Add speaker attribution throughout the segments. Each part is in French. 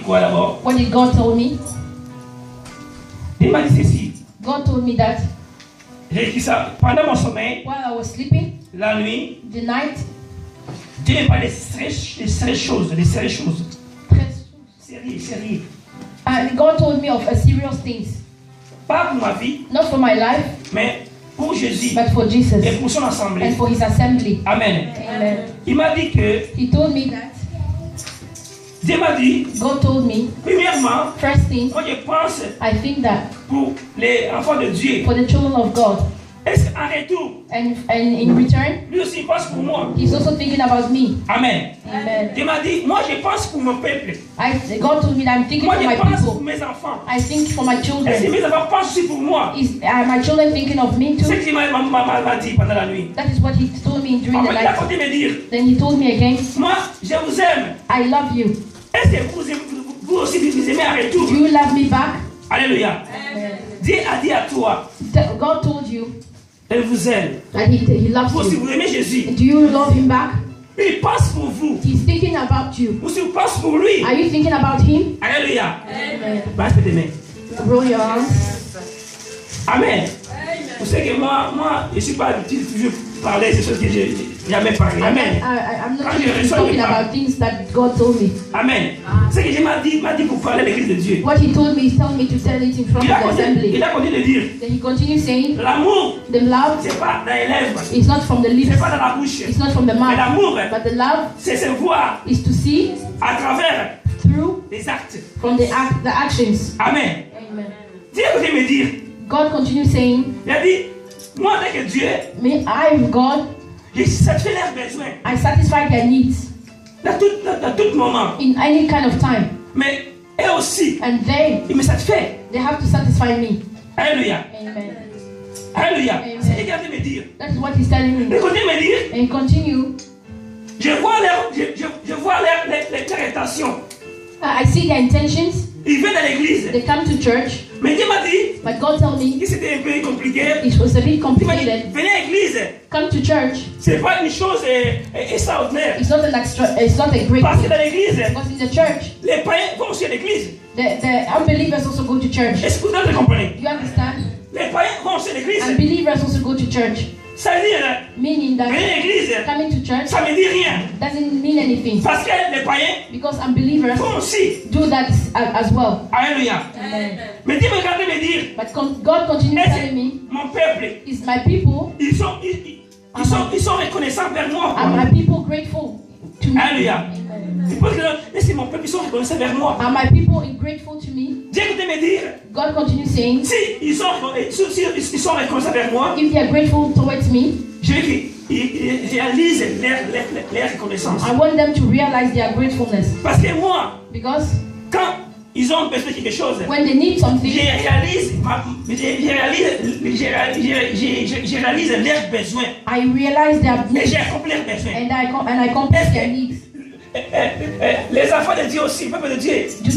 Speaker 1: quoi d'abord?
Speaker 2: What did God tell me?
Speaker 1: Il m'a dit ceci.
Speaker 2: God told me that
Speaker 1: J'ai écrit ça pendant mon sommeil,
Speaker 2: while I was sleeping,
Speaker 1: la nuit.
Speaker 2: the night,
Speaker 1: Dieu m'a parlé des sérieuses choses, des sérieuses choses. Sérieux.
Speaker 2: God told me of serious things,
Speaker 1: Pas pour ma vie,
Speaker 2: not for my life,
Speaker 1: mais pour Jésus
Speaker 2: but for Jesus
Speaker 1: et pour son assemblée.
Speaker 2: and for His assembly.
Speaker 1: Amen.
Speaker 2: Amen.
Speaker 1: Il m'a dit que,
Speaker 2: He told me that.
Speaker 1: Dieu m'a dit,
Speaker 2: God told me,
Speaker 1: premièrement,
Speaker 2: first thing,
Speaker 1: moi je pense
Speaker 2: I think that
Speaker 1: pour les enfants de Dieu.
Speaker 2: for the children of God,
Speaker 1: Est-ce qu'en retour,
Speaker 2: and in return,
Speaker 1: lui aussi il pense pour moi?
Speaker 2: He's also thinking about me.
Speaker 1: Amen.
Speaker 2: Amen.
Speaker 1: Dieu m'a dit, moi je pense pour mon peuple.
Speaker 2: God told me that I'm thinking
Speaker 1: Moi
Speaker 2: for my
Speaker 1: je pense pour
Speaker 2: people.
Speaker 1: mes enfants.
Speaker 2: I think for my
Speaker 1: Est-ce que
Speaker 2: children.
Speaker 1: mes enfants pensent aussi pour moi?
Speaker 2: Are my children thinking of me
Speaker 1: C'est ce
Speaker 2: too?
Speaker 1: qu'il m'a dit pendant la nuit.
Speaker 2: That is what He told me during the
Speaker 1: Après, il a
Speaker 2: night.
Speaker 1: continué de me dire,
Speaker 2: Then He told me again,
Speaker 1: moi je vous aime.
Speaker 2: I love you.
Speaker 1: Est-ce que vous aussi vous aimez en retour?
Speaker 2: Do you love me back?
Speaker 1: Alléluia. Dieu a dit à toi,
Speaker 2: God told you
Speaker 1: elle vous aime.
Speaker 2: that He loves
Speaker 1: Vous aussi
Speaker 2: you.
Speaker 1: vous aimez Jésus.
Speaker 2: Do you love Him back?
Speaker 1: Il pense pour vous.
Speaker 2: He's thinking about you.
Speaker 1: Vous aussi vous pensez pour lui.
Speaker 2: Are you thinking about Him?
Speaker 1: Alléluia.
Speaker 2: Amen.
Speaker 1: Baisse tes mains.
Speaker 2: Roll your arms.
Speaker 1: Amen. Vous savez que moi, je ne suis pas habitué de toujours parler des choses que je n'ai jamais parlé. Amen.
Speaker 2: I'm not
Speaker 1: Quand je
Speaker 2: just
Speaker 1: reçois
Speaker 2: talking
Speaker 1: les
Speaker 2: about things that God told me.
Speaker 1: Amen. C'est que je m'a dit pour parler à l'église de Dieu.
Speaker 2: What He told me, He's telling me to tell it in front
Speaker 1: Il
Speaker 2: of the
Speaker 1: il
Speaker 2: assembly.
Speaker 1: a continué de dire,
Speaker 2: Then He continues saying,
Speaker 1: l'amour,
Speaker 2: the love
Speaker 1: c'est pas dans les lèvres,
Speaker 2: is not from the lips,
Speaker 1: c'est pas dans la bouche.
Speaker 2: it's not from the
Speaker 1: Mais
Speaker 2: mouth,
Speaker 1: l'amour,
Speaker 2: but the love
Speaker 1: c'est se voir
Speaker 2: is to see
Speaker 1: à travers
Speaker 2: through
Speaker 1: les actes.
Speaker 2: from the actions.
Speaker 1: Amen.
Speaker 2: Amen.
Speaker 1: Dieu a continué de me dire,
Speaker 2: God continues saying,
Speaker 1: il a dit, moi, dès que Dieu,
Speaker 2: me, I, God,
Speaker 1: je satisfais leurs besoins
Speaker 2: I satisfy their needs
Speaker 1: dans tout moment.
Speaker 2: in any kind of time.
Speaker 1: Mais eux aussi,
Speaker 2: And
Speaker 1: ils me satisfait.
Speaker 2: they have to satisfy me.
Speaker 1: Alléluia.
Speaker 2: Amen.
Speaker 1: Alléluia.
Speaker 2: Amen.
Speaker 1: C'est ce qu'il a dit me dire.
Speaker 2: That is what He's telling
Speaker 1: Il
Speaker 2: me.
Speaker 1: continue de me dire,
Speaker 2: And continue,
Speaker 1: je vois leur intention.
Speaker 2: I see their intentions.
Speaker 1: Ils viennent à l'église.
Speaker 2: They come to church,
Speaker 1: Mais Dieu m'a dit
Speaker 2: but God told me
Speaker 1: que c'était un peu compliqué.
Speaker 2: it was a bit
Speaker 1: Il m'a dit,
Speaker 2: complicated.
Speaker 1: venez à l'église.
Speaker 2: Come to church.
Speaker 1: Ce n'est pas une chose extraordinaire.
Speaker 2: It's not a great
Speaker 1: Parce que
Speaker 2: thing.
Speaker 1: dans l'église,
Speaker 2: Because in the church,
Speaker 1: les païens vont aussi à l'église.
Speaker 2: the unbelievers also go to church.
Speaker 1: Est-ce que vous comprenez?
Speaker 2: You understand?
Speaker 1: Les païens vont aussi à l'église.
Speaker 2: Unbelievers also go to church.
Speaker 1: Ça veut dire,
Speaker 2: Meaning that
Speaker 1: venez à l'église,
Speaker 2: coming to church
Speaker 1: ça ne me dit rien.
Speaker 2: doesn't mean anything.
Speaker 1: Parce que les païens
Speaker 2: Because unbelievers
Speaker 1: vont aussi.
Speaker 2: do that as well.
Speaker 1: Alléluia.
Speaker 2: Amen.
Speaker 1: Mais Dieu me regarde me dire,
Speaker 2: But God continues telling me,
Speaker 1: mon peuple,
Speaker 2: is my people,
Speaker 1: ils sont reconnaissants vers moi.
Speaker 2: are my people grateful to me?
Speaker 1: Alléluia. Laissez mon peuple, ils sont reconnaissants vers moi.
Speaker 2: Are my people grateful to me?
Speaker 1: Dieu écoutez me dire,
Speaker 2: God continues saying,
Speaker 1: si ils sont reconnaissants vers moi,
Speaker 2: if they are grateful towards me,
Speaker 1: je veux qu'ils réalisent leur reconnaissance.
Speaker 2: I want them to realize their gratefulness.
Speaker 1: Parce que moi,
Speaker 2: Because
Speaker 1: quand ils ont besoin de quelque chose,
Speaker 2: when they need something,
Speaker 1: je réalise leurs besoins.
Speaker 2: I realize their
Speaker 1: Et
Speaker 2: needs
Speaker 1: j'ai accompli leurs besoins.
Speaker 2: and I complete their needs.
Speaker 1: Les enfants de Dieu aussi, le peuple de Dieu,
Speaker 2: Do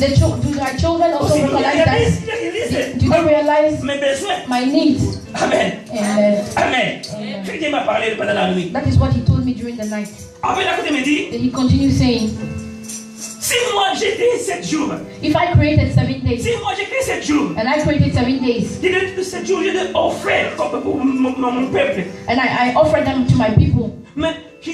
Speaker 2: our children also
Speaker 1: aussi,
Speaker 2: recognize that? Do they realize
Speaker 1: mes besoins.
Speaker 2: my needs?
Speaker 1: Amen.
Speaker 2: Amen.
Speaker 1: Amen. Dieu m'a parlé pendant la nuit.
Speaker 2: That is what He told me during the night.
Speaker 1: Après, la côté me dit,
Speaker 2: Then He continues saying,
Speaker 1: si moi j'ai créé 7 jours,
Speaker 2: if I created 7 days,
Speaker 1: si moi j'ai créé 7 jours,
Speaker 2: and I created 7 days,
Speaker 1: j'ai donné 7 jours, j'ai offert pour mon peuple.
Speaker 2: and I offer them to my people,
Speaker 1: Mais je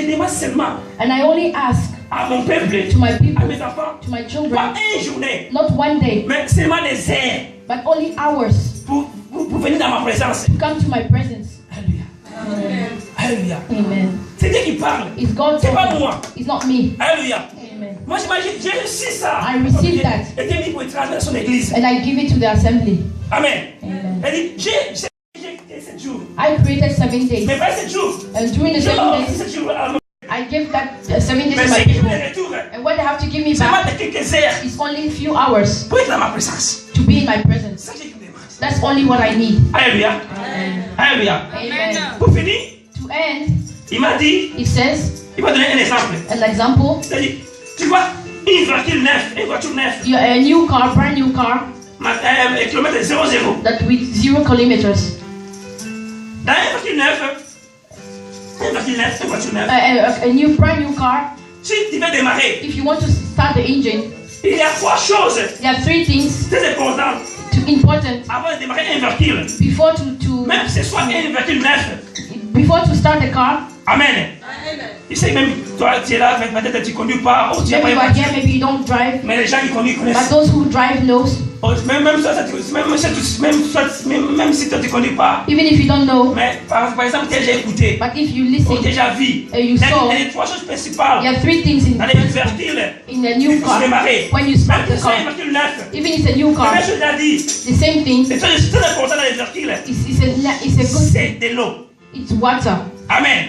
Speaker 1: demande seulement
Speaker 2: and I only ask
Speaker 1: à mon peuple,
Speaker 2: to my
Speaker 1: à
Speaker 2: people,
Speaker 1: mes enfants,
Speaker 2: to my
Speaker 1: pas
Speaker 2: children,
Speaker 1: une journée,
Speaker 2: not one day,
Speaker 1: mais seulement des heures
Speaker 2: but only hours
Speaker 1: pour venir dans ma présence.
Speaker 2: to come to my presence.
Speaker 1: Alléluia. Alléluia.
Speaker 2: Amen.
Speaker 1: C'est Dieu qui parle.
Speaker 2: It's God
Speaker 1: C'est pas
Speaker 2: talking.
Speaker 1: moi.
Speaker 2: It's not me.
Speaker 1: Alléluia.
Speaker 2: Amen.
Speaker 1: Moi, j'ai reçu ça.
Speaker 2: I received that.
Speaker 1: Et Dieu dit pour être transmis à son église.
Speaker 2: And I give it to the assembly.
Speaker 1: Amen.
Speaker 2: Amen.
Speaker 1: Elle dit, j'ai créé 7 jours.
Speaker 2: I created 7 days.
Speaker 1: Mais pas 7 jours.
Speaker 2: And during the
Speaker 1: Je
Speaker 2: 7
Speaker 1: leur
Speaker 2: days,
Speaker 1: 7 jours à mon.
Speaker 2: I give that 7 days
Speaker 1: Mais
Speaker 2: to my
Speaker 1: c'est qui me
Speaker 2: people.
Speaker 1: retour.
Speaker 2: And what they have to give me
Speaker 1: C'est pas
Speaker 2: back
Speaker 1: de quelques heures
Speaker 2: is only a few hours
Speaker 1: pour être dans ma présence.
Speaker 2: to be in my presence.
Speaker 1: Ça, j'ai demandé.
Speaker 2: That's only what I need.
Speaker 1: Alléluia. Alléluia.
Speaker 2: Amen.
Speaker 1: Pour finir,
Speaker 2: To end,
Speaker 1: il m'a dit,
Speaker 2: it says,
Speaker 1: il m'a donné un exemple.
Speaker 2: an example,
Speaker 1: Il a dit, tu vois, une voiture neuve,
Speaker 2: a new car, brand new car,
Speaker 1: kilomètre 0,0.
Speaker 2: that with 0 kilometers.
Speaker 1: Dans une voiture neuve,
Speaker 2: A brand new car,
Speaker 1: si tu veux démarrer,
Speaker 2: if you want to start the engine,
Speaker 1: Il y a 3 choses
Speaker 2: There are 3 things
Speaker 1: très importantes
Speaker 2: important
Speaker 1: avant de démarrer un véhicule.
Speaker 2: before to
Speaker 1: Même si ce soit un véhicule neuf.
Speaker 2: before to start the car.
Speaker 1: Amen. Tu sais, même toi, tu es là, peut-être tu ne conduis pas, ou tu n'as
Speaker 2: Maybe
Speaker 1: pas
Speaker 2: you
Speaker 1: une
Speaker 2: are here,
Speaker 1: voiture.
Speaker 2: maybe you don't drive,
Speaker 1: Mais les gens qui conduisent
Speaker 2: but
Speaker 1: connaissent.
Speaker 2: those who drive knows.
Speaker 1: Même si toi tu ne connais pas.
Speaker 2: Even if you don't know,
Speaker 1: Mais par exemple, tu as déjà écouté,
Speaker 2: but if you
Speaker 1: ou
Speaker 2: listen,
Speaker 1: déjà vu.
Speaker 2: and you
Speaker 1: Il y
Speaker 2: saw,
Speaker 1: a 3 choses principales
Speaker 2: there are 3 things
Speaker 1: dans les véhicules.
Speaker 2: in a new
Speaker 1: Il faut se
Speaker 2: car.
Speaker 1: démarrer.
Speaker 2: When you
Speaker 1: Même
Speaker 2: start
Speaker 1: si
Speaker 2: the
Speaker 1: c'est un
Speaker 2: car,
Speaker 1: véhicule neuf.
Speaker 2: even if it's a new
Speaker 1: La
Speaker 2: car,
Speaker 1: même chose a dit.
Speaker 2: the same thing.
Speaker 1: C'est très important dans les véhicules.
Speaker 2: It's a good
Speaker 1: C'est
Speaker 2: thing.
Speaker 1: de l'eau.
Speaker 2: It's water.
Speaker 1: Amen.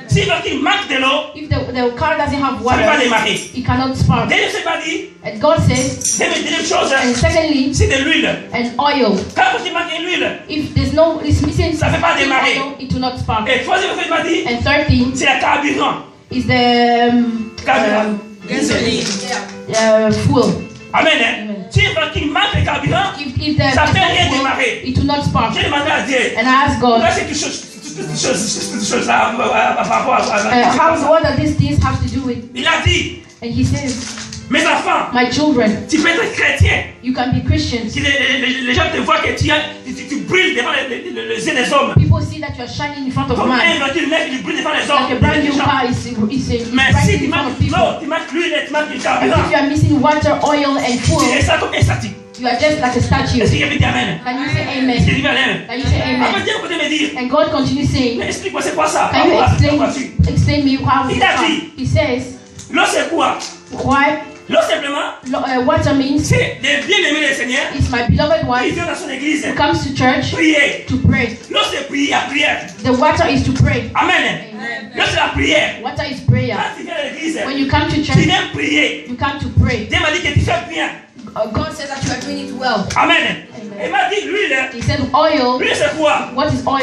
Speaker 1: Si le véhicule manque de l'eau,
Speaker 2: If the car doesn't have
Speaker 1: ça ne peut pas
Speaker 2: water,
Speaker 1: démarrer.
Speaker 2: it cannot spark.
Speaker 1: Deuxième chose pas dit.
Speaker 2: And God says,
Speaker 1: Deuxième chose,
Speaker 2: and secondly,
Speaker 1: c'est de l'huile.
Speaker 2: an oil.
Speaker 1: Quand il manque de l'huile,
Speaker 2: If there's no, it's missing
Speaker 1: ça ne fait pas démarrer.
Speaker 2: oil, it will not spark.
Speaker 1: Et troisième chose, il m'a dit,
Speaker 2: And third thing
Speaker 1: c'est le carburant.
Speaker 2: is the
Speaker 1: Carburant.
Speaker 2: fuel.
Speaker 1: Amen. Hein?
Speaker 2: Amen.
Speaker 1: Si le véhicule manque de carburant,
Speaker 2: If the
Speaker 1: ça ne fait rien
Speaker 2: fuel,
Speaker 1: démarrer.
Speaker 2: it will not spark.
Speaker 1: J'ai demandé à Dieu.
Speaker 2: And I asked God,
Speaker 1: Pourquoi c'est toutes ces choses-là par rapport à
Speaker 2: what do these things have to do with?
Speaker 1: Il a dit,
Speaker 2: And he says,
Speaker 1: mes enfants,
Speaker 2: my children,
Speaker 1: tu peux être chrétien.
Speaker 2: you can be Christians.
Speaker 1: Si les gens te voient que tu brilles devant les yeux des hommes.
Speaker 2: People see that you are shining in front of
Speaker 1: Comme
Speaker 2: man.
Speaker 1: un véhicule neuf, tu brilles devant les
Speaker 2: Like a
Speaker 1: hommes.
Speaker 2: brand
Speaker 1: Les
Speaker 2: new
Speaker 1: gens.
Speaker 2: car is
Speaker 1: Mais
Speaker 2: bright
Speaker 1: si
Speaker 2: in
Speaker 1: tu
Speaker 2: front
Speaker 1: manques
Speaker 2: of people.
Speaker 1: l'eau, tu manques l'huile, tu manques le
Speaker 2: And
Speaker 1: carburant,
Speaker 2: if you are missing water, oil, and
Speaker 1: tu
Speaker 2: fuel,
Speaker 1: es ça comme un statique.
Speaker 2: you are just like a statue.
Speaker 1: Est-ce qu'il y avait dit Amen?
Speaker 2: Can you say
Speaker 1: Est-ce
Speaker 2: amen?
Speaker 1: qu'il y avait Amen?
Speaker 2: Can you say
Speaker 1: Après,
Speaker 2: amen?
Speaker 1: Dieu peut me dire,
Speaker 2: And God continues saying,
Speaker 1: mais explique-moi c'est quoi ça?
Speaker 2: can you
Speaker 1: Pourquoi tu?
Speaker 2: explain me how
Speaker 1: Il
Speaker 2: it
Speaker 1: a
Speaker 2: is?
Speaker 1: dit.
Speaker 2: He says,
Speaker 1: L'eau c'est quoi?
Speaker 2: why
Speaker 1: L'eau simplement,
Speaker 2: water means
Speaker 1: c'est le bien-aimé du Seigneur
Speaker 2: is my beloved
Speaker 1: qui
Speaker 2: wife
Speaker 1: vient dans son église.
Speaker 2: who comes to church
Speaker 1: Prier.
Speaker 2: to pray.
Speaker 1: L'eau c'est prier, la prière.
Speaker 2: The water is to pray.
Speaker 1: Amen. L'eau c'est la prière.
Speaker 2: Water is prayer.
Speaker 1: Quand tu viens à l'église,
Speaker 2: When you come to
Speaker 1: tu
Speaker 2: church,
Speaker 1: viens prier.
Speaker 2: you come to pray.
Speaker 1: Dieu m'a dit que tu fais bien.
Speaker 2: God says that you are doing it well.
Speaker 1: Amen. Il m'a dit, l'huile,
Speaker 2: He said oil.
Speaker 1: l'huile c'est quoi?
Speaker 2: What is
Speaker 1: Quand on
Speaker 2: oil?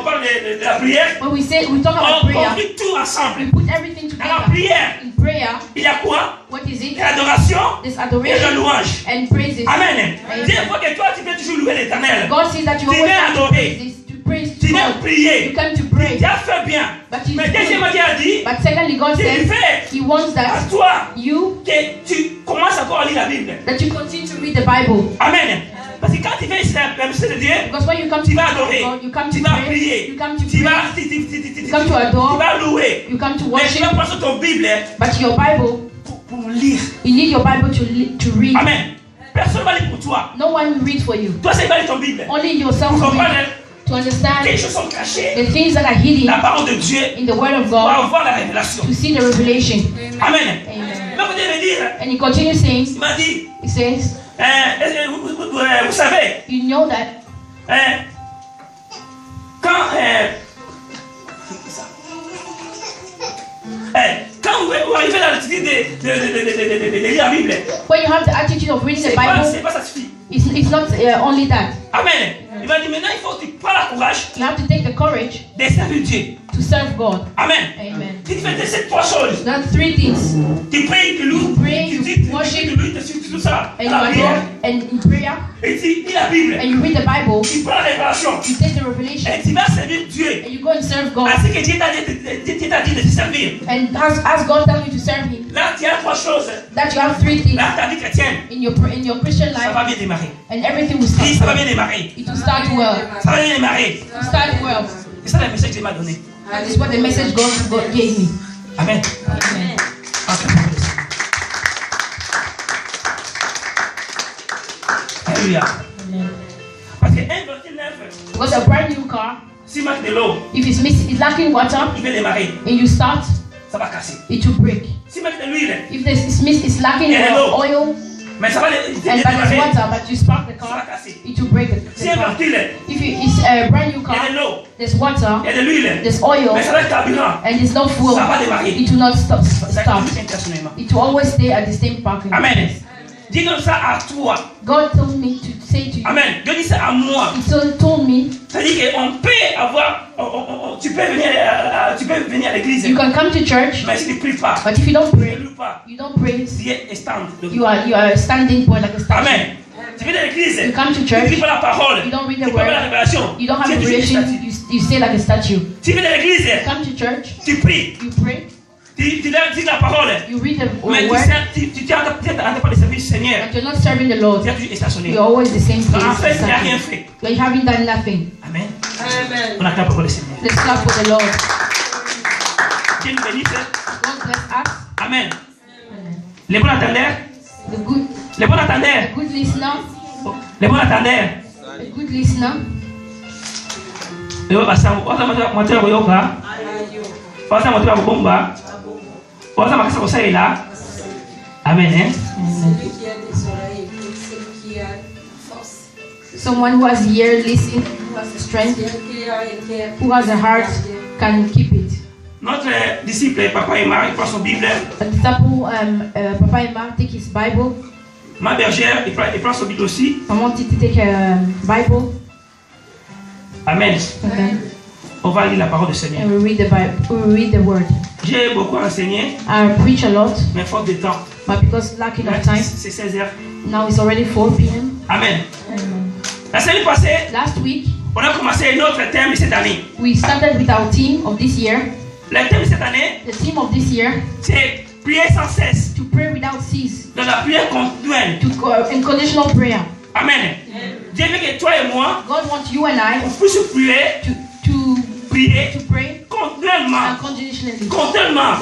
Speaker 1: parle de la prière,
Speaker 2: When we talk about
Speaker 1: on
Speaker 2: prayer,
Speaker 1: met tout ensemble.
Speaker 2: we put everything
Speaker 1: Dans la
Speaker 2: together.
Speaker 1: prière,
Speaker 2: In prayer,
Speaker 1: il y a quoi?
Speaker 2: what is
Speaker 1: Il
Speaker 2: it?
Speaker 1: y a l'adoration
Speaker 2: This
Speaker 1: et la
Speaker 2: adoration
Speaker 1: louange.
Speaker 2: and praises.
Speaker 1: Amen. Dieu voit que toi, tu viens toujours louer l'éternel.
Speaker 2: God says that you
Speaker 1: Tu
Speaker 2: always
Speaker 1: viens
Speaker 2: come to
Speaker 1: adorer.
Speaker 2: praises, to praise
Speaker 1: Tu viens
Speaker 2: God.
Speaker 1: prier.
Speaker 2: You come to pray.
Speaker 1: Tu as fait bien.
Speaker 2: But you
Speaker 1: Mais deuxièmement, Dieu a dit,
Speaker 2: But secondly, God
Speaker 1: tu
Speaker 2: says
Speaker 1: fais
Speaker 2: He wants
Speaker 1: à
Speaker 2: that
Speaker 1: toi
Speaker 2: you
Speaker 1: que tu commences encore à lire la Bible.
Speaker 2: continue to read the Bible.
Speaker 1: Amen. Parce que quand tu viens ici dans la maison de Dieu,
Speaker 2: Because when you come to
Speaker 1: tu vas
Speaker 2: God,
Speaker 1: adorer.
Speaker 2: you come
Speaker 1: Tu
Speaker 2: to
Speaker 1: vas
Speaker 2: pray.
Speaker 1: prier.
Speaker 2: You come to
Speaker 1: Tu
Speaker 2: pray.
Speaker 1: vas,
Speaker 2: You come to adore.
Speaker 1: tu vas louer.
Speaker 2: You come to
Speaker 1: Mais tu
Speaker 2: worship.
Speaker 1: vas prendre ton Bible
Speaker 2: But your Bible,
Speaker 1: pour lire.
Speaker 2: you need your Bible to read.
Speaker 1: Amen. Personne ne va lire pour toi.
Speaker 2: No one will read for you.
Speaker 1: Toi, c'est pas lire ton Bible.
Speaker 2: Only yourself
Speaker 1: Pour
Speaker 2: will
Speaker 1: comprendre
Speaker 2: read. To understand
Speaker 1: quelles choses sont cachées.
Speaker 2: the things that are hidden
Speaker 1: La parole de Dieu
Speaker 2: in the Word of
Speaker 1: pour
Speaker 2: God
Speaker 1: avoir la révélation.
Speaker 2: to see the revelation.
Speaker 1: Amen.
Speaker 2: Amen.
Speaker 1: Mais vous devez dire,
Speaker 2: And he continues saying,
Speaker 1: il m'a dit,
Speaker 2: he says,
Speaker 1: vous savez,
Speaker 2: you know that
Speaker 1: quand vous arrivez dans l'attitude de lire la Bible,
Speaker 2: when you have the attitude of reading the
Speaker 1: c'est
Speaker 2: Bible,
Speaker 1: pas ça suffit.
Speaker 2: it's not only that.
Speaker 1: Amen. Il m'a dit maintenant il faut que tu prends le courage
Speaker 2: You have to take the courage
Speaker 1: de servir Dieu.
Speaker 2: to serve God.
Speaker 1: Amen.
Speaker 2: Amen.
Speaker 1: Si tu fais ces 3 choses,
Speaker 2: That's 3 things.
Speaker 1: tu pries, tu loues,
Speaker 2: You pray,
Speaker 1: tu
Speaker 2: you
Speaker 1: dis,
Speaker 2: worship,
Speaker 1: tu loues, tu suis tout ça,
Speaker 2: And you
Speaker 1: la
Speaker 2: adore,
Speaker 1: prière,
Speaker 2: and in prayer,
Speaker 1: et tu lis la Bible,
Speaker 2: and you read the Bible,
Speaker 1: tu prends la révélation,
Speaker 2: you take the revelation,
Speaker 1: et tu vas servir Dieu.
Speaker 2: and you go and serve God.
Speaker 1: Ainsi que Dieu t'a dit de te servir.
Speaker 2: And as God tells you to serve Him,
Speaker 1: Là, tu as 3 choses.
Speaker 2: that you have 3 things
Speaker 1: Là, ta vie chrétienne,
Speaker 2: in your Christian
Speaker 1: ça va
Speaker 2: life,
Speaker 1: bien démarrer.
Speaker 2: and everything will
Speaker 1: Oui, ça va
Speaker 2: start.
Speaker 1: bien démarrer.
Speaker 2: It will start well.
Speaker 1: Ça va bien démarrer.
Speaker 2: It will start well.
Speaker 1: C'est ça le message que Dieu m'a donné.
Speaker 2: That is what the message God gave me.
Speaker 1: Amen.
Speaker 2: Amen.
Speaker 1: Alléluia.
Speaker 2: Amen.
Speaker 1: Parce que 1,9,
Speaker 2: Because a brand new car,
Speaker 1: s'il manque de l'eau,
Speaker 2: if it's lacking water,
Speaker 1: il va démarrer.
Speaker 2: and you start,
Speaker 1: Ça va casser.
Speaker 2: it will break.
Speaker 1: S'il manque de l'huile,
Speaker 2: If it's lacking
Speaker 1: Hello.
Speaker 2: oil
Speaker 1: mais ça va
Speaker 2: and but there's
Speaker 1: démarrer.
Speaker 2: water, but you spark the
Speaker 1: Ça va
Speaker 2: car,
Speaker 1: casser.
Speaker 2: it will break the
Speaker 1: Si un
Speaker 2: car.
Speaker 1: véhicule,
Speaker 2: If it's a brand new
Speaker 1: il y a
Speaker 2: car,
Speaker 1: de l'eau,
Speaker 2: there's water,
Speaker 1: il y a de l'huile,
Speaker 2: there's oil,
Speaker 1: mais ça va être carburant.
Speaker 2: and there's no fuel,
Speaker 1: Ça va démarrer.
Speaker 2: it will not stop.
Speaker 1: Ça continue intentionnellement.
Speaker 2: It will always stay at the same parking.
Speaker 1: Amen. Dis donc ça à toi.
Speaker 2: God told me to say to you.
Speaker 1: Amen. Dieu dit ça à moi.
Speaker 2: He told me
Speaker 1: C'est-à-dire qu'on peut avoir, tu peux venir à l'église,
Speaker 2: you can come to church,
Speaker 1: mais si tu ne pries pas,
Speaker 2: but if you don't
Speaker 1: tu ne
Speaker 2: pray,
Speaker 1: loues pas,
Speaker 2: you don't praise.
Speaker 1: Dieu est stand.
Speaker 2: You are a standing point like a statue.
Speaker 1: Amen. Tu viens à l'église,
Speaker 2: You come to
Speaker 1: tu ne
Speaker 2: church,
Speaker 1: lis pas la parole,
Speaker 2: you don't read
Speaker 1: tu
Speaker 2: the
Speaker 1: ne pas la
Speaker 2: word,
Speaker 1: révélation,
Speaker 2: you don't have
Speaker 1: tu es toujours une
Speaker 2: revelation,
Speaker 1: statue.
Speaker 2: you stay like a statue.
Speaker 1: Tu viens à l'église,
Speaker 2: Come to church,
Speaker 1: tu pries,
Speaker 2: you pray,
Speaker 1: Tu dis la parole.
Speaker 2: You read the
Speaker 1: Mais
Speaker 2: word,
Speaker 1: tu n'arrêtes pas de servir le Seigneur.
Speaker 2: but you're not serving the Lord.
Speaker 1: Tu as toujours stationné.
Speaker 2: You're always the same
Speaker 1: En
Speaker 2: place.
Speaker 1: fait, tu n'as rien
Speaker 2: Exactly.
Speaker 1: fait.
Speaker 2: You haven't done nothing.
Speaker 1: Amen. On acclame pour le Seigneur.
Speaker 2: Let's clap for the Lord.
Speaker 1: Dieu nous bénisse.
Speaker 2: God bless us.
Speaker 1: Amen. Les bons attendeurs. Les bons attendeurs.
Speaker 2: The good listener.
Speaker 1: Les bons attendeurs.
Speaker 2: A good listener.
Speaker 1: Amen. Hein?
Speaker 2: Someone who has ear, listen, who has the strength, who has a heart, can keep it.
Speaker 1: Notre disciple, Papa Emma, il prend son Bible.
Speaker 2: A disciple, Papa Emma, take his Bible.
Speaker 1: Ma bergère, il prend son Bible aussi.
Speaker 2: I want you to take a Bible.
Speaker 1: Amen.
Speaker 2: Amen.
Speaker 1: On va lire la parole du Seigneur.
Speaker 2: And we read the Bible. We read the word.
Speaker 1: J'ai beaucoup enseigné,
Speaker 2: I preach a lot,
Speaker 1: mais faute de temps.
Speaker 2: but because lacking of time,
Speaker 1: C'est 16 heures.
Speaker 2: now it's already 4 p.m.
Speaker 1: Amen.
Speaker 2: Amen.
Speaker 1: La semaine passée,
Speaker 2: Last week,
Speaker 1: on a commencé notre thème de cette année.
Speaker 2: we started with our theme of this year.
Speaker 1: Le thème de cette année,
Speaker 2: The theme of this year,
Speaker 1: c'est prier sans cesse.
Speaker 2: to pray without cease,
Speaker 1: Dans la prière continuelle.
Speaker 2: to unconditional prayer.
Speaker 1: Amen. Dieu veut que toi et moi,
Speaker 2: God wants you and I
Speaker 1: on puisse prier,
Speaker 2: to
Speaker 1: prier
Speaker 2: pray
Speaker 1: continuellement.
Speaker 2: unconditionally,
Speaker 1: Continuellement.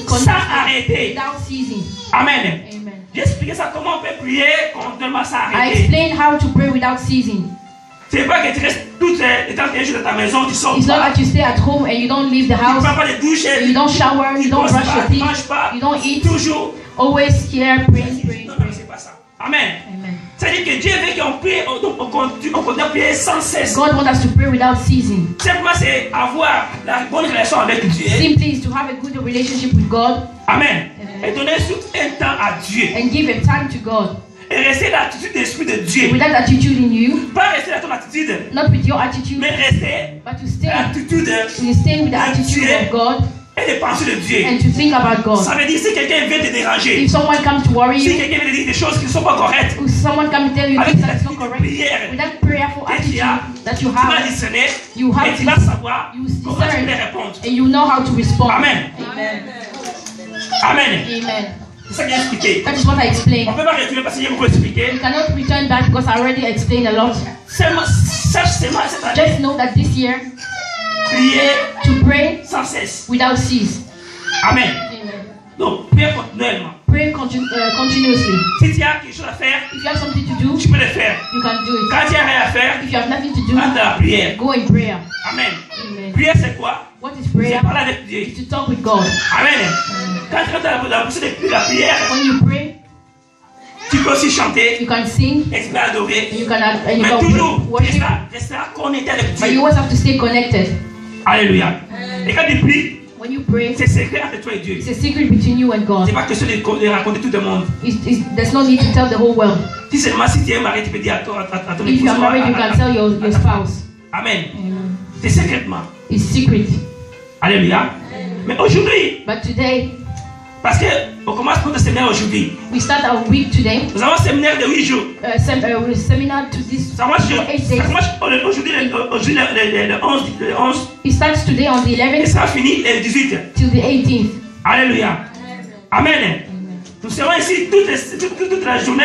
Speaker 1: Sans arrêter.
Speaker 2: without ceasing.
Speaker 1: Amen.
Speaker 2: Amen.
Speaker 1: J'ai expliqué ça, comment on peut prier continuellement sans
Speaker 2: I
Speaker 1: arrêter.
Speaker 2: explained how to pray without ceasing.
Speaker 1: C'est pas que tu restes toutes les temps que tu es dans ta maison, tu sors
Speaker 2: It's not
Speaker 1: pas.
Speaker 2: that you stay at home and you don't leave the
Speaker 1: Tu ne
Speaker 2: house,
Speaker 1: prends pas de douche,
Speaker 2: you don't shower, you don't
Speaker 1: bosses
Speaker 2: brush
Speaker 1: pas,
Speaker 2: your
Speaker 1: tu
Speaker 2: teeth,
Speaker 1: manges pas.
Speaker 2: you don't eat.
Speaker 1: Toujours.
Speaker 2: Always here, praying, praying,
Speaker 1: Non, non,
Speaker 2: praying.
Speaker 1: c'est pas ça. Amen.
Speaker 2: Amen.
Speaker 1: C'est-à-dire que Dieu veut qu'on prie, on continue à prier sans cesse.
Speaker 2: God wants us to pray without ceasing.
Speaker 1: Simplement, c'est avoir la bonne relation avec Dieu.
Speaker 2: Simply is to have a good relationship with God
Speaker 1: Amen. Et donner un temps à Dieu.
Speaker 2: and give a time to God.
Speaker 1: Et rester dans l'attitude d'esprit de Dieu.
Speaker 2: With that attitude in you,
Speaker 1: Pas rester dans ton attitude,
Speaker 2: not with your attitude,
Speaker 1: mais rester
Speaker 2: but to
Speaker 1: dans
Speaker 2: stay
Speaker 1: l'attitude
Speaker 2: with the attitude of God
Speaker 1: et les pensées de Dieu.
Speaker 2: and to think about God.
Speaker 1: Ça veut dire si quelqu'un vient te déranger,
Speaker 2: If someone comes to worry
Speaker 1: si
Speaker 2: you,
Speaker 1: quelqu'un vient te dire des choses qui ne sont pas correctes,
Speaker 2: if someone comes to tell you
Speaker 1: avec
Speaker 2: things
Speaker 1: cette
Speaker 2: that's not
Speaker 1: attitude de
Speaker 2: correct,
Speaker 1: prière,
Speaker 2: with that prayerful
Speaker 1: que tu
Speaker 2: attitude
Speaker 1: as,
Speaker 2: that you
Speaker 1: tu vas
Speaker 2: have,
Speaker 1: discerner
Speaker 2: you have
Speaker 1: et tu vas
Speaker 2: to-
Speaker 1: savoir
Speaker 2: you
Speaker 1: comment tu
Speaker 2: discern
Speaker 1: peux répondre.
Speaker 2: and you know how to respond.
Speaker 1: Amen.
Speaker 2: Amen.
Speaker 1: Amen.
Speaker 2: Amen.
Speaker 1: C'est ça que j'ai expliqué.
Speaker 2: That is what I
Speaker 1: On
Speaker 2: explained.
Speaker 1: ne peut pas retourner parce que j'ai beaucoup expliqué.
Speaker 2: You cannot return back because I already explained a lot.
Speaker 1: Seulement, sache seulement cette année,
Speaker 2: Just know that this year,
Speaker 1: prier
Speaker 2: to pray
Speaker 1: sans cesse.
Speaker 2: without cease.
Speaker 1: Amen.
Speaker 2: Amen.
Speaker 1: Donc, prier continuellement.
Speaker 2: Pray continuously.
Speaker 1: Si tu as quelque chose à faire,
Speaker 2: If you have something to do,
Speaker 1: tu peux le faire.
Speaker 2: you can do it.
Speaker 1: Quand tu n'as rien à faire,
Speaker 2: If you have nothing to do,
Speaker 1: va dans la prière.
Speaker 2: go in prayer.
Speaker 1: Amen.
Speaker 2: Amen.
Speaker 1: Prière, c'est quoi?
Speaker 2: What is
Speaker 1: C'est
Speaker 2: prayer?
Speaker 1: parler avec Dieu.
Speaker 2: Is to talk with God.
Speaker 1: Amen. Quand tu rentres dans la position de la prière,
Speaker 2: When you pray,
Speaker 1: tu peux aussi chanter,
Speaker 2: you can sing,
Speaker 1: et tu peux adorer.
Speaker 2: and you can
Speaker 1: Mais toujours,
Speaker 2: worship,
Speaker 1: restera connecté avec
Speaker 2: but you
Speaker 1: Dieu.
Speaker 2: always have to stay connected.
Speaker 1: Alléluia. Et quand tu pries,
Speaker 2: When you pray,
Speaker 1: c'est secret entre toi et Dieu.
Speaker 2: it's a secret between you and
Speaker 1: C'est
Speaker 2: God.
Speaker 1: pas question de raconter tout le monde.
Speaker 2: There's no need to tell the whole world.
Speaker 1: Si seulement si tu es marié, tu peux dire à ton
Speaker 2: If you are
Speaker 1: épouse.
Speaker 2: married, you can tell your spouse.
Speaker 1: Amen.
Speaker 2: Amen.
Speaker 1: C'est secrètement.
Speaker 2: It's secret.
Speaker 1: Alléluia. Mais aujourd'hui,
Speaker 2: But today,
Speaker 1: parce qu'on commence notre séminaire aujourd'hui,
Speaker 2: we start our week today.
Speaker 1: nous avons un séminaire de 8 jours.
Speaker 2: Seminar to this
Speaker 1: Ça commence
Speaker 2: for 8 days.
Speaker 1: aujourd'hui le 11
Speaker 2: It starts today on the
Speaker 1: et
Speaker 2: 11th
Speaker 1: ça finit le 18.
Speaker 2: till the 18th.
Speaker 1: Alléluia. Amen. Nous serons ici toute la journée,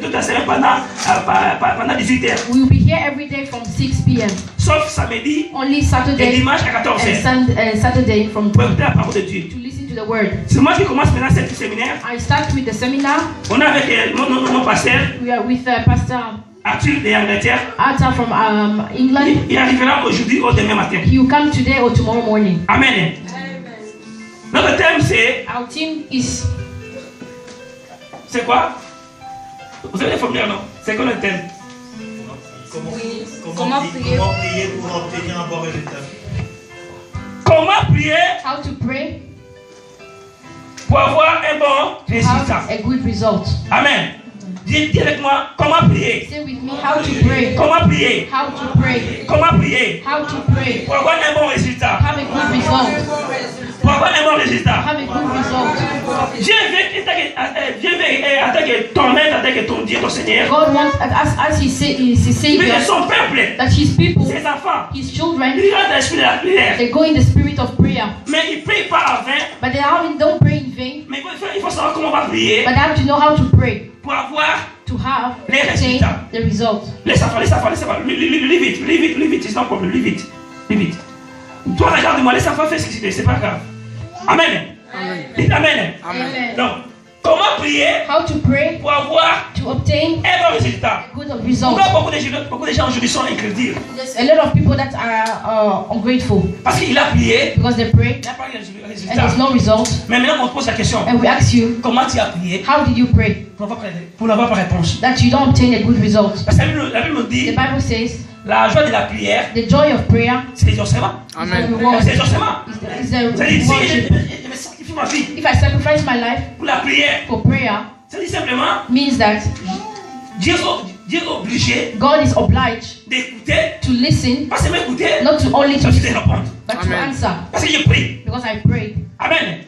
Speaker 1: toute la semaine pendant 18 heures.
Speaker 2: We will be here every day from 6 p.m.
Speaker 1: Sauf samedi
Speaker 2: Only
Speaker 1: et
Speaker 2: Saturday
Speaker 1: dimanche à 14 heures.
Speaker 2: and Saturday from
Speaker 1: Pour écouter la parole de Dieu.
Speaker 2: to listen to the word.
Speaker 1: C'est moi qui commence maintenant ce séminaire.
Speaker 2: I start with the seminar.
Speaker 1: On est avec mon pasteur,
Speaker 2: We are with Pastor
Speaker 1: Arthur de Angleterre.
Speaker 2: Arthur from England.
Speaker 1: Il arrivera aujourd'hui ou demain matin.
Speaker 2: He will come today or tomorrow morning.
Speaker 1: Amen. Notre thème
Speaker 2: Our team is
Speaker 1: c'est quoi? Vous avez les formulaires, non? C'est quoi le thème?
Speaker 3: Comment prier pour obtenir un bon résultat?
Speaker 1: Comment prier
Speaker 2: how to pray
Speaker 1: pour avoir un bon
Speaker 2: to
Speaker 1: résultat?
Speaker 2: have a good result.
Speaker 1: Amen. Dis avec moi, comment prier?
Speaker 2: Say with me how to pray.
Speaker 1: Comment prier?
Speaker 2: How to pray.
Speaker 1: Comment prier?
Speaker 2: How to pray.
Speaker 1: Pour avoir un bon résultat.
Speaker 2: Have a good result.
Speaker 1: pour avoir un bon résultat.
Speaker 2: have a good result.
Speaker 1: Dieu veut en tant que ton maître, en tant que ton Dieu, ton Seigneur.
Speaker 2: God wants, as His
Speaker 1: Il veut
Speaker 2: Savior,
Speaker 1: que son peuple,
Speaker 2: that His people,
Speaker 1: ses enfants,
Speaker 2: His children,
Speaker 1: ils rentrent dans l'esprit de la prière.
Speaker 2: they go in the spirit of prayer.
Speaker 1: Mais ils ne prient pas en vain.
Speaker 2: But don't pray in vain.
Speaker 1: Mais il faut savoir comment on va prier
Speaker 2: But they have to know how to pray
Speaker 1: pour avoir
Speaker 2: to have
Speaker 1: les
Speaker 2: obtain
Speaker 1: résultats.
Speaker 2: the result.
Speaker 1: Laisse ça faire. Leave it, it's not problem, leave it. Toi, regarde-moi, laisse ça faire, fais ce que c'est pas grave. Amen. Dites Amen.
Speaker 2: Amen.
Speaker 1: Donc, comment prier
Speaker 2: How to pray
Speaker 1: pour avoir
Speaker 2: to obtain
Speaker 1: un bon résultat?
Speaker 2: good result.
Speaker 1: Pourquoi beaucoup de gens aujourd'hui sont incrédules?
Speaker 2: There's a lot of people that are ungrateful
Speaker 1: Parce qu'il a prié,
Speaker 2: because they pray
Speaker 1: il n'a pas eu de
Speaker 2: and
Speaker 1: résultat.
Speaker 2: there's no result.
Speaker 1: Mais maintenant, on te pose la question,
Speaker 2: And we ask you,
Speaker 1: comment tu as prié
Speaker 2: how did you pray
Speaker 1: pour n'avoir pas réponse?
Speaker 2: that you don't obtain a good result?
Speaker 1: Parce que la Bible nous
Speaker 2: The
Speaker 1: dit,
Speaker 2: Bible says
Speaker 1: la joie de la prière,
Speaker 2: the joy of prayer
Speaker 1: c'est l'exaucement.
Speaker 2: is the
Speaker 4: Amen.
Speaker 2: reward.
Speaker 1: C'est l'exaucement.
Speaker 2: Is the
Speaker 1: Ça dit, si
Speaker 2: reward.
Speaker 1: je me sacrifie ma vie
Speaker 2: If I sacrifice my life
Speaker 1: pour la prière,
Speaker 2: for prayer,
Speaker 1: ça dit simplement,
Speaker 2: means that
Speaker 1: Dieu est obligé
Speaker 2: God is obliged
Speaker 1: d'écouter,
Speaker 2: to listen,
Speaker 1: pas seulement écouter,
Speaker 2: not to only to
Speaker 1: mais aussi de
Speaker 2: listen,
Speaker 1: répondre.
Speaker 2: but to
Speaker 4: Amen.
Speaker 2: answer.
Speaker 1: Parce que je prie.
Speaker 2: Because I prayed.
Speaker 1: Amen.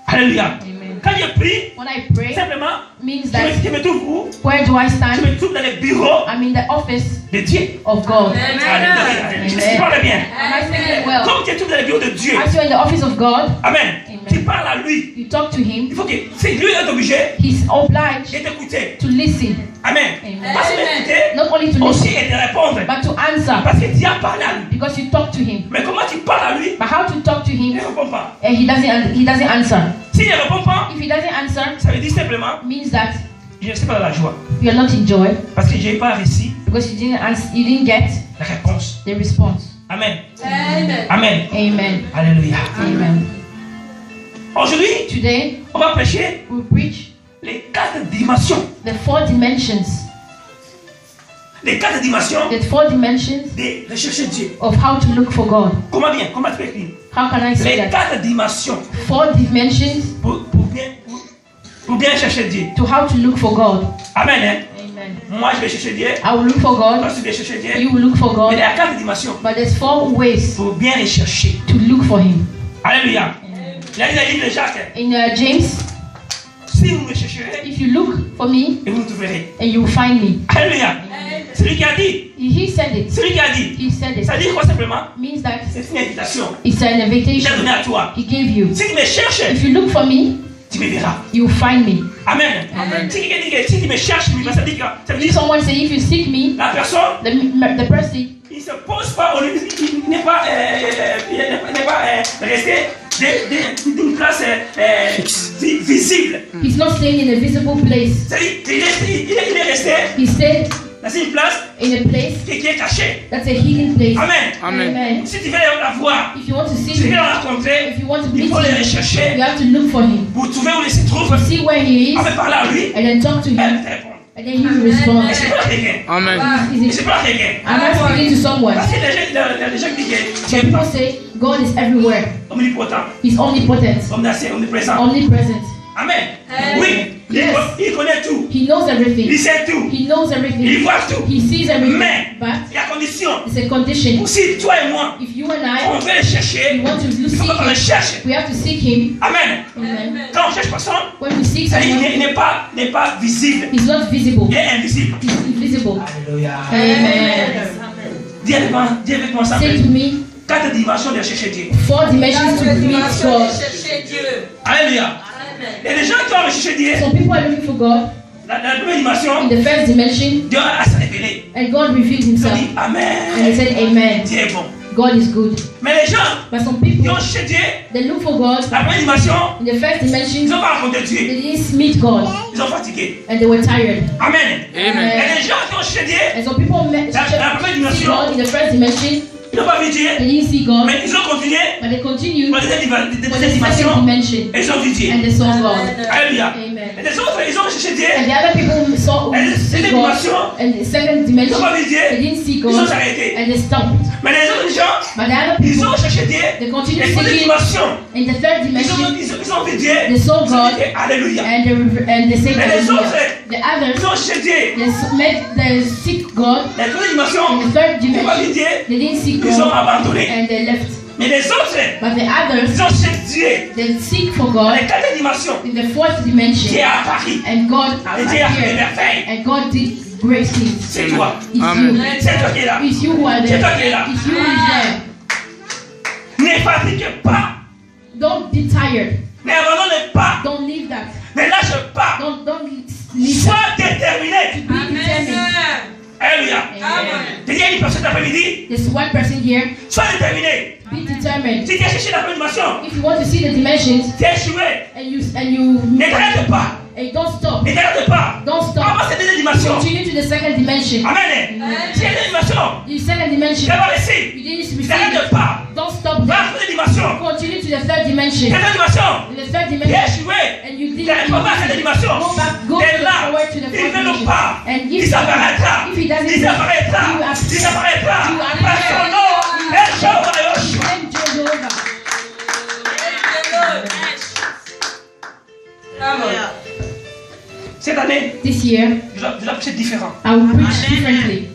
Speaker 1: Alléluia.
Speaker 2: Amen.
Speaker 1: Quand je prie,
Speaker 2: When I pray,
Speaker 1: simplement,
Speaker 2: means
Speaker 1: je
Speaker 2: that
Speaker 1: me trouve où?
Speaker 2: where do I
Speaker 1: Je
Speaker 2: stand?
Speaker 1: me trouve dans le bureau
Speaker 2: I'm in the office
Speaker 1: de Dieu.
Speaker 2: of God.
Speaker 1: Alléluia. Je parle bien.
Speaker 2: Am I speaking well?
Speaker 1: Comme tu es trouves dans le bureau de Dieu.
Speaker 2: As you're in the office of God,
Speaker 1: Amen.
Speaker 2: Amen.
Speaker 1: Tu parles à lui.
Speaker 2: you talk to Him.
Speaker 1: Il faut que c'est lui est obligé
Speaker 2: He's obliged
Speaker 1: de t'écouter.
Speaker 2: to listen.
Speaker 1: Amen.
Speaker 2: Amen.
Speaker 1: Pas seulement écouter,
Speaker 2: Not only to
Speaker 1: aussi
Speaker 2: listen,
Speaker 1: et de répondre.
Speaker 2: but to answer.
Speaker 1: Parce que tu as parlé à lui.
Speaker 2: Because you talk to Him.
Speaker 1: Mais comment tu parles à lui?
Speaker 2: But how to talk to
Speaker 1: Il
Speaker 2: Him?
Speaker 1: ne répond pas.
Speaker 2: And He doesn't answer.
Speaker 1: S'il ne répond pas,
Speaker 2: If He doesn't answer,
Speaker 1: ça veut dire simplement,
Speaker 2: means that
Speaker 1: je ne suis pas dans la joie.
Speaker 2: you are not in joy
Speaker 1: Parce que je n'ai pas réussi
Speaker 2: because you didn't answer, you didn't get
Speaker 1: la réponse.
Speaker 2: the response.
Speaker 1: Amen. Amen.
Speaker 2: Amen.
Speaker 1: Alléluia.
Speaker 2: Amen.
Speaker 1: Aujourd'hui,
Speaker 2: Today
Speaker 1: on va prêcher
Speaker 2: we preach
Speaker 1: les 4 dimensions.
Speaker 2: the 4 dimensions,
Speaker 1: Les 4 dimensions
Speaker 2: the 4 dimensions
Speaker 1: de rechercher Dieu.
Speaker 2: of how to look for God.
Speaker 1: Comment bien? Comment tu peux écrire?
Speaker 2: How can I say
Speaker 1: Les
Speaker 2: that?
Speaker 1: 4 dimensions
Speaker 2: 4 dimensions
Speaker 1: pour bien chercher Dieu.
Speaker 2: to how to look for God.
Speaker 1: Amen. Hein?
Speaker 2: Amen.
Speaker 1: Moi, je vais chercher Dieu.
Speaker 2: I will look for
Speaker 1: Toi,
Speaker 2: God.
Speaker 1: tu vais chercher Dieu.
Speaker 2: You will look for
Speaker 1: Mais il y
Speaker 2: God.
Speaker 1: a 4 dimensions
Speaker 2: But there's 4 ways
Speaker 1: pour bien rechercher.
Speaker 2: to look for Him.
Speaker 1: Alléluia. Il a dit dans le livre de Jacques,
Speaker 2: In James,
Speaker 1: si vous me chercherez,
Speaker 2: if you look for me
Speaker 1: et vous me trouverez.
Speaker 2: and you will find me.
Speaker 1: Alléluia. C'est lui qui a dit.
Speaker 2: He said it.
Speaker 1: C'est lui qui a dit.
Speaker 2: He said it.
Speaker 1: Ça dit quoi simplement?
Speaker 2: Means that
Speaker 1: C'est une invitation.
Speaker 2: it's an
Speaker 1: Il a
Speaker 2: invitation
Speaker 1: donné à toi.
Speaker 2: He gave you.
Speaker 1: Si tu me cherches,
Speaker 2: If you look for me,
Speaker 1: tu me verras.
Speaker 2: you will find me.
Speaker 1: Amen. Si quelqu'un dit que si tu me cherches, ça veut dire que ça veut
Speaker 2: If
Speaker 1: dire
Speaker 2: someone say, if you seek me,
Speaker 1: la personne,
Speaker 2: the person,
Speaker 1: il ne se pose pas, il n'est pas, resté d'une place visible.
Speaker 2: he's not staying in a visible place.
Speaker 1: C'est-à-dire, il est resté
Speaker 2: He stayed
Speaker 1: dans une place
Speaker 2: in a place
Speaker 1: qui est cachée.
Speaker 2: that's a hidden place.
Speaker 1: Amen.
Speaker 4: Amen.
Speaker 1: Si tu veux la voir,
Speaker 2: If you want to
Speaker 1: si
Speaker 2: see
Speaker 1: tu veux
Speaker 2: him,
Speaker 1: la rencontrer,
Speaker 2: if you want to
Speaker 1: il
Speaker 2: meet
Speaker 1: faut le
Speaker 2: him,
Speaker 1: rechercher
Speaker 2: you have to look for him.
Speaker 1: pour trouver où il se trouve.
Speaker 2: See where he is,
Speaker 1: Avec parler à lui,
Speaker 2: and then talk to
Speaker 1: elle
Speaker 2: him,
Speaker 1: te répond.
Speaker 2: and then he will respond.
Speaker 1: Et c'est pas quelqu'un.
Speaker 4: Amen.
Speaker 1: Et
Speaker 2: Is
Speaker 1: c'est
Speaker 2: it,
Speaker 1: pas quelqu'un.
Speaker 2: am I speaking to someone?
Speaker 1: Parce que les gens disent que Dieu
Speaker 2: Some
Speaker 1: est
Speaker 2: people say God is everywhere.
Speaker 1: omnipotent,
Speaker 2: He's omnipotent,
Speaker 1: omniprésent.
Speaker 2: omnipresent.
Speaker 1: Amen. Oui,
Speaker 2: Yes.
Speaker 1: il connaît tout.
Speaker 2: He knows
Speaker 1: Il
Speaker 2: everything.
Speaker 1: sait tout.
Speaker 2: He knows
Speaker 1: Il
Speaker 2: everything.
Speaker 1: voit tout.
Speaker 2: He sees everything.
Speaker 1: Mais
Speaker 2: But
Speaker 1: il y a condition.
Speaker 2: it's a condition.
Speaker 1: Pour si toi et moi,
Speaker 2: If you and
Speaker 1: on
Speaker 2: I
Speaker 1: veut le chercher,
Speaker 2: want to
Speaker 1: il faut
Speaker 2: seek
Speaker 1: qu'on le
Speaker 2: him,
Speaker 1: cherche.
Speaker 2: we have to seek him.
Speaker 1: Amen.
Speaker 2: Amen.
Speaker 1: Quand on cherche personne,
Speaker 2: When we seek
Speaker 1: ça dit
Speaker 2: someone,
Speaker 1: qu'il n'est pas visible.
Speaker 2: he's not visible.
Speaker 1: Il est invisible.
Speaker 2: He's invisible.
Speaker 1: Alléluia.
Speaker 2: Amen.
Speaker 1: Dis avec moi ça.
Speaker 2: Say to me,
Speaker 1: 4 dimensions de chercher Dieu.
Speaker 2: 4 dimensions to meet God.
Speaker 1: Alléluia. Il y a des gens qui vont chercher Dieu.
Speaker 2: Some people are looking for God
Speaker 1: Dans la première dimension,
Speaker 2: in the first dimension,
Speaker 1: Dieu a se révélé.
Speaker 2: and God revealed
Speaker 1: Ils ont
Speaker 2: himself.
Speaker 1: dit Amen.
Speaker 2: And he said, Amen.
Speaker 1: Dieu est bon.
Speaker 2: God is good.
Speaker 1: Mais les gens
Speaker 2: But some
Speaker 1: qui
Speaker 2: people,
Speaker 1: ont cherché Dieu,
Speaker 2: they look for God
Speaker 1: la première dimension,
Speaker 2: in the first
Speaker 1: ils
Speaker 2: dimension,
Speaker 1: n'ont pas rencontré Dieu.
Speaker 2: they didn't meet God,
Speaker 1: Ils sont fatigués.
Speaker 2: and they were tired.
Speaker 1: Amen. Il y
Speaker 4: Amen.
Speaker 1: a des gens qui ont cherché Dieu,
Speaker 2: And some people see God in the first dimension,
Speaker 1: ils n'ont pas vu Dieu,
Speaker 2: they didn't see God,
Speaker 1: mais ils ont continué
Speaker 2: but they continued
Speaker 1: pour
Speaker 2: for
Speaker 1: les
Speaker 2: the
Speaker 1: dimensions
Speaker 2: second dimension,
Speaker 1: et ils ont vu Dieu.
Speaker 2: and they saw God.
Speaker 1: Alléluia.
Speaker 2: Amen.
Speaker 1: Et les autres, ils ont cherché Dieu,
Speaker 2: And the other people who saw
Speaker 1: et
Speaker 2: see
Speaker 1: ces
Speaker 2: God,
Speaker 1: dimensions,
Speaker 2: and the second
Speaker 1: ils
Speaker 2: dimension,
Speaker 1: n'ont pas vu
Speaker 2: they
Speaker 1: Dieu,
Speaker 2: didn't see
Speaker 1: ils ont
Speaker 2: God,
Speaker 1: arrêté.
Speaker 2: and they stopped.
Speaker 1: Mais les autres gens,
Speaker 2: But the other
Speaker 1: ils
Speaker 2: people,
Speaker 1: ont cherché Dieu,
Speaker 2: they continued
Speaker 1: et pour les
Speaker 2: seeking
Speaker 1: dimensions,
Speaker 2: in the third
Speaker 1: ils
Speaker 2: dimension,
Speaker 1: ont vu Dieu,
Speaker 2: they saw
Speaker 1: ils ont
Speaker 2: God,
Speaker 1: dit Alléluia.
Speaker 2: and they said
Speaker 1: Mais les autres,
Speaker 2: Hallelujah. The others,
Speaker 1: ils ont cherché Dieu,
Speaker 2: they seek God
Speaker 1: les premières
Speaker 2: in
Speaker 1: dimensions,
Speaker 2: the third
Speaker 1: ils n'ont pas vu
Speaker 2: dimension,
Speaker 1: Dieu,
Speaker 2: they didn't see
Speaker 1: ils ont
Speaker 2: God,
Speaker 1: abandonné.
Speaker 2: and they left.
Speaker 1: Mais les autres,
Speaker 2: But the others,
Speaker 1: ils ont cherché Dieu.
Speaker 2: they seek for
Speaker 1: Dans
Speaker 2: God
Speaker 1: les 4 dimensions,
Speaker 2: in the fourth
Speaker 1: Dieu
Speaker 2: dimension.
Speaker 1: est apparu.
Speaker 2: And God
Speaker 1: Et Dieu a fait des
Speaker 2: appeared.
Speaker 1: merveilles.
Speaker 2: And God did great things.
Speaker 1: C'est toi.
Speaker 2: It's
Speaker 4: Amen.
Speaker 2: you.
Speaker 1: C'est toi qui es là.
Speaker 2: It's you who are
Speaker 1: C'est
Speaker 2: there.
Speaker 1: toi qui es là.
Speaker 2: It's you who is there.
Speaker 1: Ne fatiguez pas.
Speaker 2: Don't be tired.
Speaker 1: N'abandonnez pas.
Speaker 2: Don't leave that.
Speaker 1: Ne lâche pas.
Speaker 2: Don't leave
Speaker 1: Sois
Speaker 2: that.
Speaker 1: déterminé.
Speaker 2: Be determined.
Speaker 1: Alléluia.
Speaker 2: Amen.
Speaker 1: Il y a une personne cet après-midi.
Speaker 2: There's one person here.
Speaker 1: Sois déterminé.
Speaker 2: Be determined.
Speaker 1: Si tu as cherché la première dimension,
Speaker 2: If you want to see the dimensions
Speaker 1: tu as échoué.
Speaker 2: and you
Speaker 1: Ne t'arrête pas.
Speaker 2: and don't stop.
Speaker 1: Ne t'arrête pas.
Speaker 2: Don't stop.
Speaker 1: Avance cette deuxième dimension.
Speaker 2: Continue to the second dimension.
Speaker 1: Amen. Si il y a une dimension,
Speaker 2: The second dimension.
Speaker 1: d'abord ici.
Speaker 2: You didn't
Speaker 1: Ne
Speaker 2: receive
Speaker 1: t'arrête
Speaker 2: it.
Speaker 1: pas.
Speaker 2: Don't stop
Speaker 1: Va à
Speaker 2: there.
Speaker 1: la troisième dimension.
Speaker 2: Continue to the third dimension.
Speaker 1: Quatrième dimension.
Speaker 2: In the third
Speaker 1: Tu as
Speaker 2: dimension.
Speaker 1: échoué.
Speaker 2: And you
Speaker 1: Tu
Speaker 2: didn't
Speaker 1: n'arrêtes pas à cette dimension.
Speaker 2: go back, go
Speaker 1: Tu es là.
Speaker 2: forward to the
Speaker 1: Il
Speaker 2: fourth
Speaker 1: ne le
Speaker 2: dimension.
Speaker 1: pas.
Speaker 2: And
Speaker 1: Il
Speaker 2: if
Speaker 1: s'apparaîtra.
Speaker 2: if he doesn't
Speaker 1: Il s'apparaîtra.
Speaker 2: you are-
Speaker 1: Il s'apparaîtra.
Speaker 2: you are
Speaker 1: Par son nom. Et Jehovah Yoshua.
Speaker 2: name Jehovah.
Speaker 1: Cette année,
Speaker 2: This year,
Speaker 1: je dois prêcher différent.
Speaker 2: I will preach differently.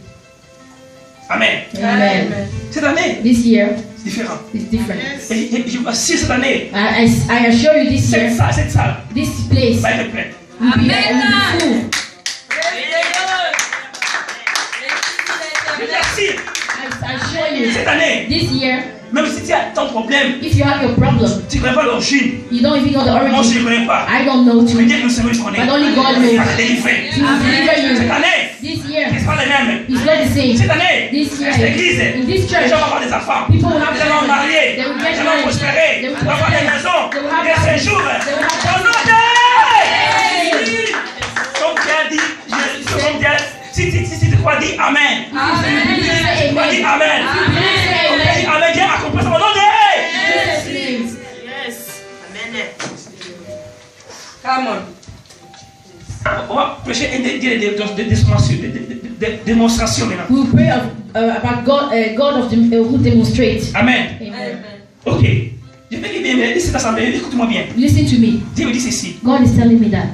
Speaker 1: Amen.
Speaker 2: Amen.
Speaker 1: Cette année,
Speaker 2: This year
Speaker 1: c'est différent.
Speaker 2: is different.
Speaker 1: Et je vous assure, cette année,
Speaker 2: I assure you this year,
Speaker 1: cette salle
Speaker 2: this place
Speaker 1: va être pleine.
Speaker 2: will be full.
Speaker 1: Je vous assure,
Speaker 2: I assure you,
Speaker 1: cette année,
Speaker 2: this year,
Speaker 1: même si tu as ton problème,
Speaker 2: if you have your problem,
Speaker 1: tu ne connais pas l'origine.
Speaker 2: you don't even know the
Speaker 1: Moi, je
Speaker 2: origin.
Speaker 1: ne connais pas.
Speaker 2: I don't know
Speaker 1: Mais
Speaker 2: too.
Speaker 1: Dieu nous savons, il connaît.
Speaker 2: But only God
Speaker 1: Il va
Speaker 2: knows.
Speaker 1: te délivrer.
Speaker 2: He will deliver
Speaker 1: Cette
Speaker 2: you.
Speaker 1: année,
Speaker 2: This year,
Speaker 1: ce n'est pas les mêmes.
Speaker 2: it's not the same.
Speaker 1: Cette année,
Speaker 2: This year,
Speaker 1: cette église,
Speaker 2: in this
Speaker 1: les
Speaker 2: church,
Speaker 1: gens vont avoir des enfants.
Speaker 2: people will have
Speaker 1: Les gens vont
Speaker 2: children.
Speaker 1: marier.
Speaker 2: They will
Speaker 1: Les
Speaker 2: get
Speaker 1: gens vont
Speaker 2: married.
Speaker 1: prospérer.
Speaker 2: They will
Speaker 1: Ils vont avoir des maisons.
Speaker 2: They will have
Speaker 1: Des
Speaker 2: houses.
Speaker 1: séjours.
Speaker 2: They will have
Speaker 1: Au nom de comme Dieu dit, comme Dieu, si tu crois, dis Amen.
Speaker 2: If you say
Speaker 1: Tu crois, dis
Speaker 2: amen.
Speaker 1: Amen.
Speaker 2: If you say
Speaker 1: Comme Dieu dit
Speaker 2: amen.
Speaker 1: Amen, Dieu accomplit son nom de
Speaker 2: Jesus name.
Speaker 1: On va prêcher des démonstrations maintenant.
Speaker 2: We will pray about God of who demonstrates.
Speaker 1: Amen.
Speaker 2: Amen.
Speaker 1: Ok. Je vais dire bien, mais cette assemblée, écoute-moi bien.
Speaker 2: Listen to me.
Speaker 1: Dieu me dit ceci.
Speaker 2: God is telling me that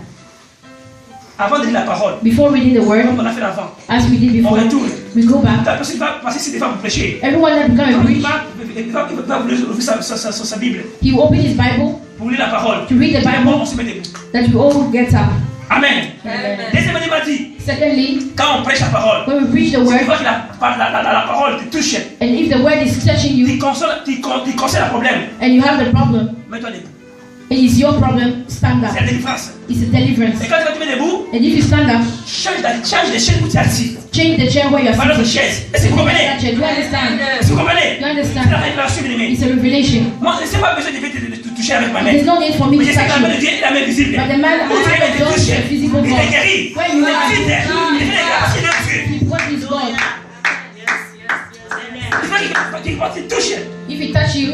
Speaker 1: Avant de lire la parole,
Speaker 2: before reading the word,
Speaker 1: comme on a fait avant,
Speaker 2: as we did
Speaker 1: on
Speaker 2: before,
Speaker 1: retourne.
Speaker 2: we go back.
Speaker 1: La personne va passer des fois vous prêcher.
Speaker 2: Everyone that become a
Speaker 1: Il
Speaker 2: preach,
Speaker 1: va ouvrir sa Bible
Speaker 2: he will open his Bible
Speaker 1: pour lire la parole.
Speaker 2: to read the
Speaker 1: D'abord,
Speaker 2: Bible
Speaker 1: on se met debout.
Speaker 2: that we all get up.
Speaker 1: Amen.
Speaker 2: Amen.
Speaker 1: Deuxièmement, il m'a dit,
Speaker 2: Secondly,
Speaker 1: quand on prêche la parole,
Speaker 2: when we preach the
Speaker 1: si tu
Speaker 2: word,
Speaker 1: vois que la parole te touche,
Speaker 2: and if the word is touching you
Speaker 1: tu conseilles le problème,
Speaker 2: and you have the problem,
Speaker 1: mets-toi debout.
Speaker 2: and it's your problem, stand up.
Speaker 1: C'est la délivrance.
Speaker 2: It's a deliverance.
Speaker 1: Et quand tu vas te mettre debout,
Speaker 2: And if you stand up,
Speaker 1: change les chaînes où tu es assis.
Speaker 2: change the chair where you're
Speaker 1: Pas notre
Speaker 2: sitting.
Speaker 1: chaise. Est-ce que vous comprenez?
Speaker 2: That chair. Do you understand?
Speaker 1: Est-ce que vous comprenez?
Speaker 2: You
Speaker 1: C'est
Speaker 2: understand?
Speaker 1: la révélation, bien aimé.
Speaker 2: It's a revelation.
Speaker 1: Moi, je n'ai pas besoin de te toucher avec ma main.
Speaker 2: There's no need for me
Speaker 1: Mais
Speaker 2: to
Speaker 1: je sais que
Speaker 2: touch
Speaker 1: la main de
Speaker 2: you.
Speaker 1: Dieu est la main visible.
Speaker 2: But the man
Speaker 1: Où
Speaker 2: has
Speaker 1: Dieu
Speaker 2: the
Speaker 1: te
Speaker 2: God,
Speaker 1: touche,
Speaker 2: the physical
Speaker 1: il te
Speaker 2: God.
Speaker 1: guérit.
Speaker 2: Where you
Speaker 1: Il
Speaker 2: are,
Speaker 1: te guérit. Il fait parce qu'il est Dieu.
Speaker 2: what is God?
Speaker 1: Il faut qu'il te touche.
Speaker 2: If he touch you,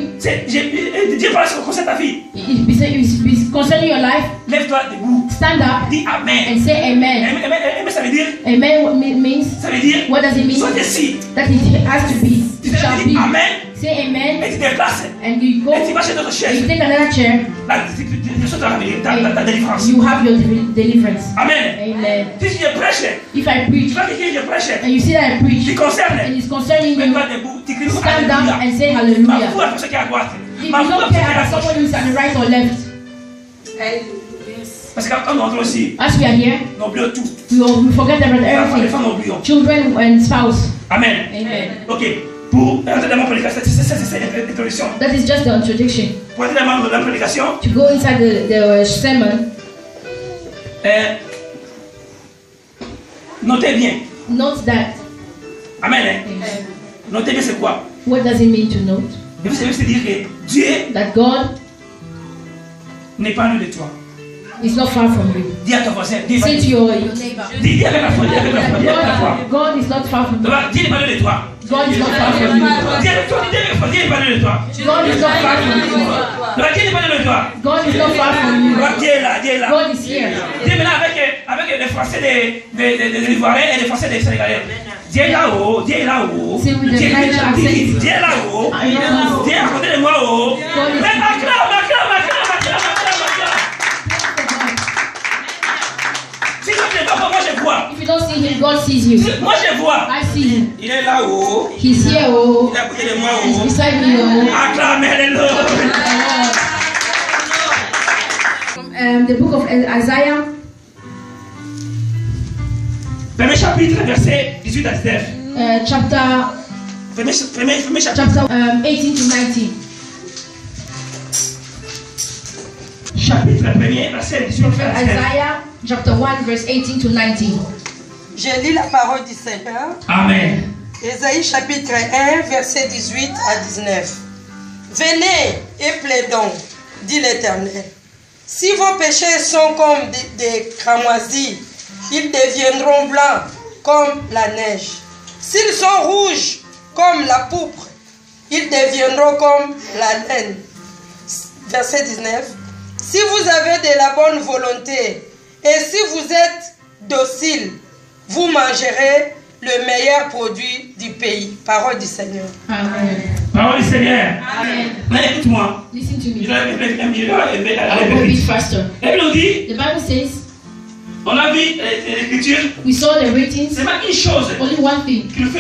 Speaker 1: Dieu parle sur concerne ta vie.
Speaker 2: it's concerning your life,
Speaker 1: Lève-toi debout.
Speaker 2: stand up
Speaker 1: Dis Amen.
Speaker 2: and say amen.
Speaker 1: Amen, ça veut dire,
Speaker 2: Means,
Speaker 1: ça veut dire,
Speaker 2: what does it mean?
Speaker 1: sois ici.
Speaker 2: That it has to be,
Speaker 1: Tu
Speaker 2: it shall
Speaker 1: te dis
Speaker 2: be.
Speaker 1: Amen
Speaker 2: Say amen,
Speaker 1: et tu te déplaces.
Speaker 2: and you go,
Speaker 1: Et tu vas chez notre
Speaker 2: and
Speaker 1: chaise.
Speaker 2: you take another chair,
Speaker 1: Là, tu sautes ta délivrance.
Speaker 2: you have your deliverance.
Speaker 1: Amen.
Speaker 2: Amen.
Speaker 1: Si je prêche,
Speaker 2: If I
Speaker 1: tu
Speaker 2: preach,
Speaker 1: vois quelqu'un je prêche,
Speaker 2: and you see that I
Speaker 1: qui
Speaker 2: preach,
Speaker 1: concerne,
Speaker 2: and it's concerning you,
Speaker 1: mets-toi debout, tu cries
Speaker 2: stand up
Speaker 1: Alléluia.
Speaker 2: and say
Speaker 1: Ma
Speaker 2: hallelujah.
Speaker 1: foi pour ceux qui est à droite.
Speaker 2: If you
Speaker 1: Ma foi
Speaker 2: don't
Speaker 1: pour ceux qui est
Speaker 2: care
Speaker 1: à
Speaker 2: about
Speaker 1: gauche.
Speaker 2: someone who's on the right or left,
Speaker 1: Parce que quand nous rentrons ici,
Speaker 2: as we are here,
Speaker 1: nous oublions tout.
Speaker 2: we forget about
Speaker 1: Les enfants,
Speaker 2: everything.
Speaker 1: nous oublions.
Speaker 2: Children and spouse.
Speaker 1: Amen.
Speaker 2: Amen.
Speaker 1: Ok. Pour entrer dans ma prédication, c'est l'introduction.
Speaker 2: That is just the introduction.
Speaker 1: Pour entrer dans ma prédication,
Speaker 2: To go inside the sermon,
Speaker 1: notez bien.
Speaker 2: note that.
Speaker 1: Amen.
Speaker 2: Amen.
Speaker 1: Notez bien c'est quoi.
Speaker 2: What does it mean to note?
Speaker 1: Vous savez, c'est dire que Dieu
Speaker 2: That God
Speaker 1: n'est pas loin de toi.
Speaker 2: is not far from you.
Speaker 1: Dis à ton voisin, dis
Speaker 2: Say to your neighbor.
Speaker 1: dis avec la foi, dis avec la foi, dis avec la foi.
Speaker 2: God is not far from you.
Speaker 1: Dieu n'est pas loin de toi.
Speaker 2: God is not far from you.
Speaker 1: Dieu n'est pas loin de toi.
Speaker 2: God is not far from you.
Speaker 1: Dieu n'est pas loin de toi.
Speaker 2: God is not far from you.
Speaker 1: Dieu est là, Dieu est là.
Speaker 2: God is here.
Speaker 1: Dieu est maintenant avec les Français des Ivoiriens et les Français des Sénégalais. Dieu est là-haut, Dieu est là-haut.
Speaker 2: C'est with the
Speaker 1: Dieu
Speaker 2: French accent.
Speaker 1: Dieu est là-haut.
Speaker 2: I know.
Speaker 1: Dieu est à côté de moi, oh.
Speaker 2: God is-
Speaker 1: Mais acclame. Si je ne sais pas, moi je vois.
Speaker 2: If you don't see him, God sees you.
Speaker 1: Moi je vois.
Speaker 2: I see him.
Speaker 1: Il est là-haut.
Speaker 2: He's here, oh.
Speaker 1: Il est à côté de moi.
Speaker 2: He's
Speaker 1: Oh.
Speaker 2: beside me, oh.
Speaker 1: Acclamez le Lord.
Speaker 2: From the book of Isaiah,
Speaker 1: Premier chapitre, verset 18 à 19. Premier chapitre.
Speaker 2: chapter 18 to 19.
Speaker 1: Chapitre 1er, verset 18
Speaker 2: Prophet
Speaker 1: à 19.
Speaker 2: Isaiah, chapter 1, verse 18 to 19.
Speaker 4: Je lis la parole du Seigneur.
Speaker 1: Amen.
Speaker 4: Ésaïe chapitre 1, verset 18 à 19. Venez et plaidons, dit l'Éternel. Si vos péchés sont comme des cramoisis, ils deviendront blancs comme la neige. S'ils sont rouges comme la pourpre, ils deviendront comme la laine. Verset 19. Si vous avez de la bonne volonté et si vous êtes docile, vous mangerez le meilleur produit du pays. Parole du Seigneur.
Speaker 2: Amen.
Speaker 1: Parole du Seigneur.
Speaker 2: Amen.
Speaker 1: Mais écoute-moi.
Speaker 2: Listen to me.
Speaker 1: Je vais
Speaker 2: I'll go a bit faster.
Speaker 1: La Bible nous dit,
Speaker 2: The Bible says,
Speaker 1: on a vu l'écriture,
Speaker 2: we saw the ratings,
Speaker 1: c'est pas une chose
Speaker 2: only one thing
Speaker 1: qui nous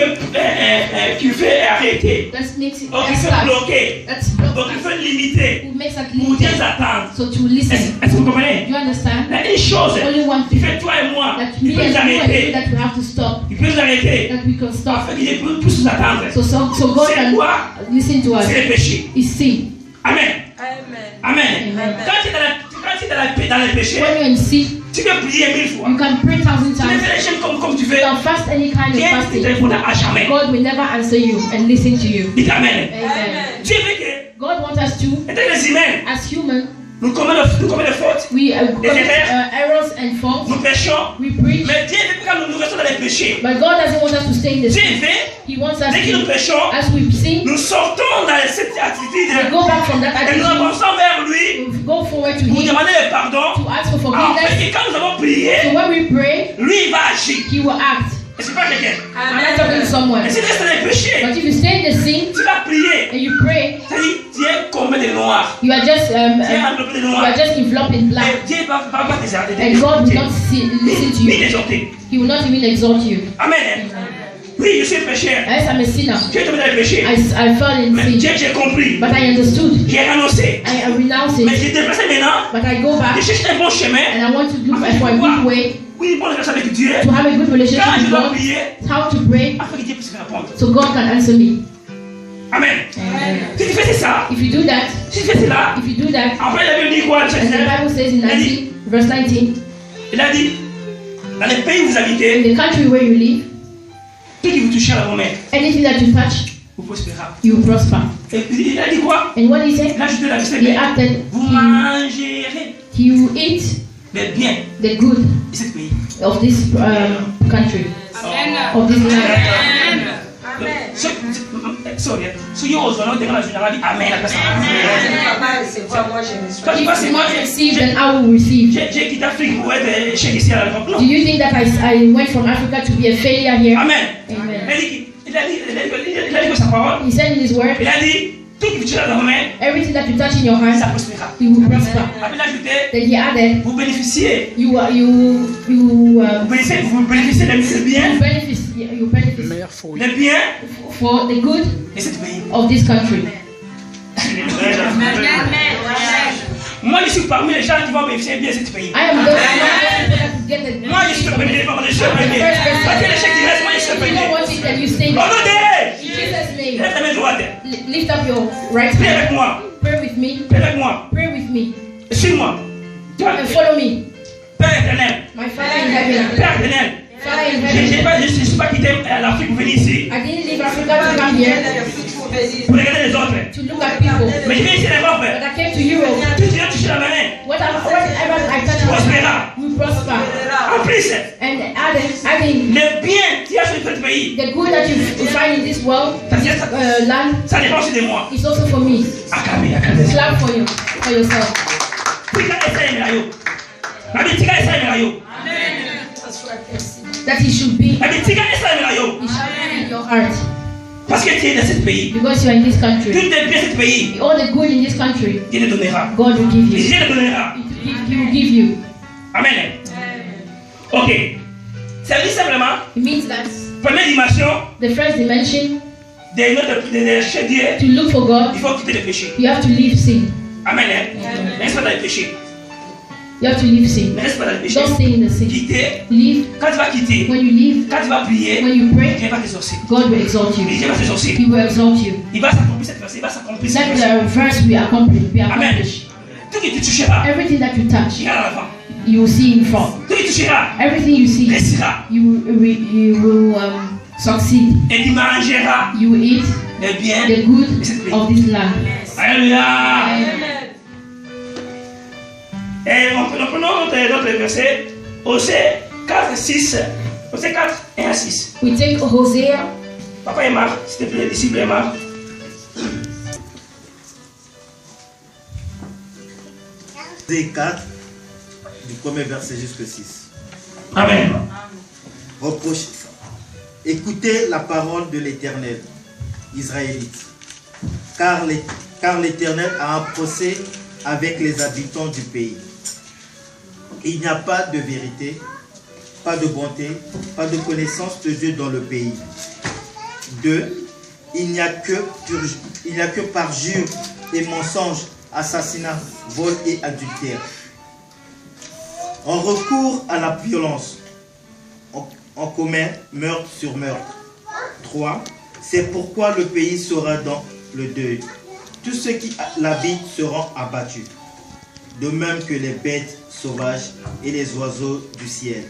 Speaker 1: fait arrêter,
Speaker 2: that makes it
Speaker 1: donc qui fait
Speaker 2: start.
Speaker 1: bloquer,
Speaker 2: That's
Speaker 1: donc qui fait limiter,
Speaker 2: who makes us
Speaker 1: pour dire
Speaker 2: limited.
Speaker 1: attendre.
Speaker 2: So to listen.
Speaker 1: Est-ce que vous comprenez?
Speaker 2: You understand?
Speaker 1: Il y a une chose
Speaker 2: Only one
Speaker 1: qui
Speaker 2: thing
Speaker 1: fait toi et moi,
Speaker 2: that
Speaker 1: qui
Speaker 2: me
Speaker 1: peut
Speaker 2: and
Speaker 1: nous
Speaker 2: you and you
Speaker 1: arrêter,
Speaker 2: that we have to stop,
Speaker 1: qui peut nous arrêter,
Speaker 2: that we can stop.
Speaker 1: afin qu'il puisse nous attendre.
Speaker 2: So God
Speaker 1: C'est
Speaker 2: can
Speaker 1: quoi?
Speaker 2: listen to us.
Speaker 1: C'est le péché.
Speaker 2: Is sin.
Speaker 1: Amen.
Speaker 4: Amen.
Speaker 1: Amen.
Speaker 2: Amen.
Speaker 1: Quand tu es dans le péché,
Speaker 2: When you're in sin,
Speaker 1: tu peux prier 1000 fois.
Speaker 2: you can pray 1,000
Speaker 1: Tu peux
Speaker 2: times.
Speaker 1: faire les choses comme tu
Speaker 2: You
Speaker 1: veux.
Speaker 2: can fast any kind of
Speaker 1: Dieu ne te
Speaker 2: fasting.
Speaker 1: répondra à jamais.
Speaker 2: God will never answer you and listen to you.
Speaker 1: Dites Amen.
Speaker 2: Amen.
Speaker 1: Dieu veut que,
Speaker 2: God wants us to,
Speaker 1: étant les humains,
Speaker 2: as human,
Speaker 1: nous commettons des fautes,
Speaker 2: we commit
Speaker 1: erreurs.
Speaker 2: errors and faults.
Speaker 1: nous péchons,
Speaker 2: We preach,
Speaker 1: mais Dieu veut que nous restons dans les péchés.
Speaker 2: but God doesn't want us to stay in the
Speaker 1: Dieu
Speaker 2: sin.
Speaker 1: veut,
Speaker 2: He wants us
Speaker 1: dès que nous
Speaker 2: to,
Speaker 1: péchons,
Speaker 2: as we sin,
Speaker 1: nous sortons dans cette
Speaker 2: we
Speaker 1: attitude
Speaker 2: go back from that
Speaker 1: et nous
Speaker 2: attitude,
Speaker 1: avançons vers lui
Speaker 2: we go forward to
Speaker 1: pour
Speaker 2: Him
Speaker 1: demander le pardon.
Speaker 2: to ask for
Speaker 1: Afin
Speaker 2: forgiveness.
Speaker 1: que quand nous avons
Speaker 2: So
Speaker 1: prié,
Speaker 2: when we pray,
Speaker 1: lui il va agir.
Speaker 2: He will act.
Speaker 1: Et c'est pas quelqu'un.
Speaker 2: I'm not talking to someone.
Speaker 1: Et si tu restes dans les péchés,
Speaker 2: But if you stay in the sin
Speaker 1: tu vas prier.
Speaker 2: and you pray,
Speaker 1: C'est-à-dire, Dieu commet des noirs.
Speaker 2: you are just
Speaker 1: Dieu a enveloppé des
Speaker 2: you
Speaker 1: noirs.
Speaker 2: are just enveloped in black,
Speaker 1: Et Dieu va pas te
Speaker 2: and God will not listen to
Speaker 1: ni
Speaker 2: you.
Speaker 1: t'exhorter.
Speaker 2: He will not even exalt you.
Speaker 1: Amen. Oui, je suis pécheur.
Speaker 2: Yes, I'm a sinner.
Speaker 1: Dieu te met dans les péchés.
Speaker 2: I fell in
Speaker 1: Mais
Speaker 2: sin,
Speaker 1: Dieu, j'ai compris.
Speaker 2: but I understood.
Speaker 1: J'ai renoncé.
Speaker 2: I renounce
Speaker 1: Mais
Speaker 2: it,
Speaker 1: j'ai déplacé maintenant.
Speaker 2: but I go
Speaker 1: Je
Speaker 2: back
Speaker 1: cherche un bon chemin.
Speaker 2: and I want to look for a good way
Speaker 1: Oui, bonne relation avec Dieu.
Speaker 2: to have a good relationship
Speaker 1: Quand je
Speaker 2: with
Speaker 1: dois
Speaker 2: God,
Speaker 1: prier,
Speaker 2: how to pray
Speaker 1: afin que Dieu puisse me répondre.
Speaker 2: so God can answer me.
Speaker 1: Amen. Si tu fais ça,
Speaker 2: If you do that,
Speaker 1: si tu fais cela,
Speaker 2: if you do that,
Speaker 1: après la Bible dit quoi?
Speaker 2: as the Bible says in 19, verse 19,
Speaker 1: Il a dit, dans les pays où vous
Speaker 2: in
Speaker 1: habitez,
Speaker 2: the country where you live,
Speaker 1: tout qui vous touchera la main,
Speaker 2: anything that you touch,
Speaker 1: vous prospérera.
Speaker 2: you will prosper.
Speaker 1: Et puis, il a dit quoi?
Speaker 2: And what he said,
Speaker 1: Il a ajouté la verset,
Speaker 2: he added,
Speaker 1: vous mangerez
Speaker 2: he will eat
Speaker 1: les biens
Speaker 2: the good
Speaker 1: de ce pays.
Speaker 2: of this country, of this land.
Speaker 1: Sorry, so you also know they're gonna do amen. Quand tu vas, c'est
Speaker 2: If
Speaker 1: moi,
Speaker 2: not receive, then I will receive.
Speaker 1: j'ai quitté l'Afrique pour être chef ici à l'époque.
Speaker 2: Do
Speaker 1: Non.
Speaker 2: you think that I went from Africa to be a failure here?
Speaker 1: Amen.
Speaker 2: Amen.
Speaker 1: Il a dit que sa parole,
Speaker 2: He said in his word,
Speaker 1: il a dit, tout qui vous touchera dans vos mains,
Speaker 2: everything that you touch in your
Speaker 1: ça
Speaker 2: hands,
Speaker 1: prospérera.
Speaker 2: you will prosper.
Speaker 1: Après, il a ajouté,
Speaker 2: Then he added,
Speaker 1: vous bénéficiez,
Speaker 2: you
Speaker 1: vous bénéficiez des biens,
Speaker 2: benefit
Speaker 1: des biens
Speaker 2: for the good
Speaker 1: de ce pays.
Speaker 2: of this country.
Speaker 1: Moi, je suis parmi les gens qui vont bénéficier bien de ce pays.
Speaker 2: I am the one to get the
Speaker 1: Moi, je suis le premier, je suis le premier. Parce que les chèques qui restent, moi, je suis le
Speaker 2: If you don't
Speaker 1: premier.
Speaker 2: want it, then you stay
Speaker 1: Au
Speaker 2: there.
Speaker 1: nom de
Speaker 2: In Jesus' name,
Speaker 1: lève ta main droite.
Speaker 2: lift up your right
Speaker 1: Prie
Speaker 2: hand.
Speaker 1: avec moi.
Speaker 2: Pray with me.
Speaker 1: Prie avec moi.
Speaker 2: Pray with me.
Speaker 1: Suis-moi.
Speaker 2: And follow me.
Speaker 1: Père éternel.
Speaker 2: My Father in heaven.
Speaker 1: Père éternel.
Speaker 2: Father in
Speaker 1: Je
Speaker 2: heaven.
Speaker 1: ne suis pas quitté l'Afrique pour venir ici.
Speaker 2: I didn't leave Africa to come here
Speaker 1: Pour regarder les autres.
Speaker 2: to look at people.
Speaker 1: Mais je viens ici en Europe.
Speaker 2: But I came to Europe.
Speaker 1: Tout ce qui a touché la main.
Speaker 2: Whatever I touch
Speaker 1: Prospéra.
Speaker 2: will prosper.
Speaker 1: En plus,
Speaker 2: And adding
Speaker 1: le bien qu'il y a sur ce pays,
Speaker 2: the good that you find in this world, this land,
Speaker 1: ça dépend aussi de moi.
Speaker 2: is also for me.
Speaker 1: Acclamez, acclamez.
Speaker 2: Clap for you, for yourself.
Speaker 1: Tika esa emelayo. Nabi tika esa emelayo.
Speaker 2: That it should be,
Speaker 1: Nabi tika esa emelayo.
Speaker 2: it should be in your heart.
Speaker 1: Parce que tu es dans ce pays.
Speaker 2: Because you are in this country.
Speaker 1: Tout est bien ce pays.
Speaker 2: All the good in this country,
Speaker 1: Dieu le donnera.
Speaker 2: God will give you.
Speaker 1: Dieu le donnera.
Speaker 2: He will give you.
Speaker 1: Amen. Ok. Ça veut dire simplement,
Speaker 2: It means that
Speaker 1: première dimension
Speaker 2: the first dimension,
Speaker 1: de chercher Dieu,
Speaker 2: to look for God,
Speaker 1: il faut quitter le péché.
Speaker 2: you have to leave sin.
Speaker 1: Amen. Ne reste pas dans le péché.
Speaker 2: You have to leave sin.
Speaker 1: Ne reste pas dans le péché.
Speaker 2: Don't stay in the sin.
Speaker 1: Quitter.
Speaker 2: Leave.
Speaker 1: Quand tu vas quitter,
Speaker 2: When you leave,
Speaker 1: quand tu vas prier,
Speaker 2: when you pray,
Speaker 1: Dieu va t'exaucer.
Speaker 2: God will exalt you.
Speaker 1: Dieu va t'exaucer.
Speaker 2: He will exalt you.
Speaker 1: Il va s'accomplir cette verset. Il va s'accomplir cette
Speaker 2: That
Speaker 1: verset.
Speaker 2: the verse we accomplish.
Speaker 1: Amen. Tout ce que tu toucheras,
Speaker 2: Everything that you touch,
Speaker 1: regarde à l'avant.
Speaker 2: you will see in front.
Speaker 1: Tout ce que tu toucheras,
Speaker 2: Everything you see,
Speaker 1: restera.
Speaker 2: you will succeed.
Speaker 1: Et tu mangeras
Speaker 2: You will eat
Speaker 1: les biens.
Speaker 2: the good of this land.
Speaker 1: Alléluia. Et nous prenons notre verset, Osée 4, 6. Osée 4, 1 à 6.
Speaker 2: We take Hosea.
Speaker 1: Papa est mort, s'il te plaît, le disciple est mort.
Speaker 3: Osée 4, du premier verset jusqu'au 6.
Speaker 1: Amen.
Speaker 3: Reproche. Écoutez la parole de l'Éternel, Israélites, car l'Éternel a un procès avec les habitants du pays. Il n'y a pas de vérité, pas de bonté, pas de connaissance de Dieu dans le pays. 2. Il n'y a que parjure et mensonge, assassinat, vol et adultère. On recourt à la violence. On commet meurtre sur meurtre. 3. C'est pourquoi le pays sera dans le deuil. Tous ceux qui l'habitent seront abattus. De même que les bêtes sauvages et les oiseaux du ciel.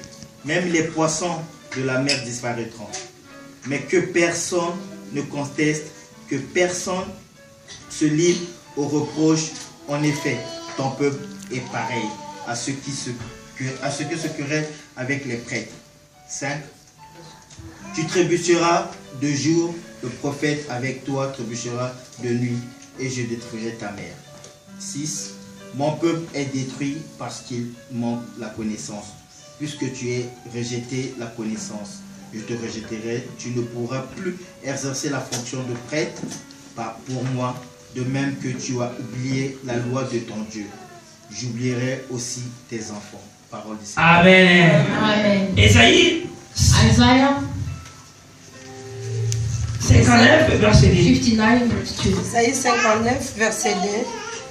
Speaker 3: Même les poissons de la mer disparaîtront. Mais que personne ne conteste, que personne se livre au reproche. En effet, ton peuple est pareil à ceux qui se querellent avec les prêtres. 5. Tu trébucheras de jour, le prophète avec toi trébuchera de nuit, et je détruirai ta mère. 6. Mon peuple est détruit parce qu'il manque la connaissance. Puisque tu es rejeté la connaissance, je te rejetterai. Tu ne pourras plus exercer la fonction de prêtre pour moi, de même que tu as oublié la loi de ton Dieu. J'oublierai aussi tes enfants. Parole du Seigneur.
Speaker 1: Amen.
Speaker 2: Amen.
Speaker 1: Esaïe
Speaker 2: Isaiah
Speaker 1: 59, verset 10.
Speaker 2: 59, verse 2.
Speaker 4: Isaïe 59, verset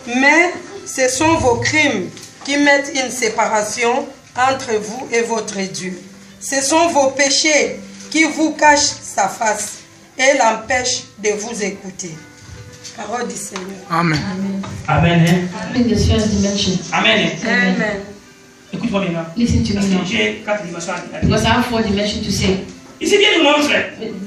Speaker 4: 2. Mais ce sont vos crimes qui mettent une séparation entre vous et votre Dieu. Ce sont vos péchés qui vous cachent sa face et l'empêchent de vous écouter. Parole du Seigneur.
Speaker 5: Amen.
Speaker 1: Amen.
Speaker 2: In this first dimension.
Speaker 1: Amen.
Speaker 4: Amen.
Speaker 1: Écoute-moi bien.
Speaker 2: Listen to
Speaker 1: Parce
Speaker 2: me now.
Speaker 1: que j'ai 4 dimensions à dire.
Speaker 2: Because I have 4 dimensions to say.
Speaker 1: Ici, Dieu nous montre,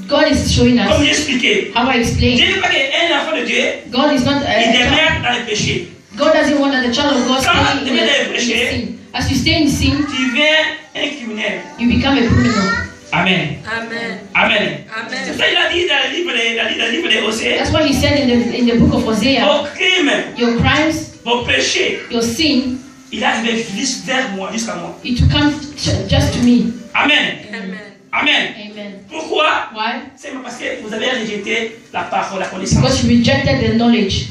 Speaker 2: God is showing
Speaker 1: comme
Speaker 2: us
Speaker 1: j'ai expliqué,
Speaker 2: how I explain.
Speaker 1: Dieu ne veut pas qu'un enfant de Dieu,
Speaker 2: God is not
Speaker 1: il demeure dans le péché.
Speaker 2: God doesn't want that the child of God
Speaker 1: Quand
Speaker 2: stay
Speaker 1: tu
Speaker 2: in
Speaker 1: deviens
Speaker 2: the
Speaker 1: péché,
Speaker 2: sin. As you stay in sin,
Speaker 1: Tu viens un criminel.
Speaker 2: you become a criminal.
Speaker 1: Amen.
Speaker 4: Amen.
Speaker 1: Amen.
Speaker 4: Amen.
Speaker 1: C'est ça qu'il a dit dans le livre de Osée.
Speaker 2: That's what he said in the book of Hosea.
Speaker 1: Vos crimes,
Speaker 2: Your crimes,
Speaker 1: vos péchés,
Speaker 2: your sin,
Speaker 1: il arrive juste vers moi, jusqu'à moi.
Speaker 2: it will come just to me.
Speaker 1: Amen.
Speaker 4: Amen.
Speaker 1: Amen.
Speaker 2: Amen.
Speaker 1: Pourquoi?
Speaker 2: Why?
Speaker 1: C'est parce que vous avez rejeté la parole, la connaissance.
Speaker 2: Because you rejected the knowledge.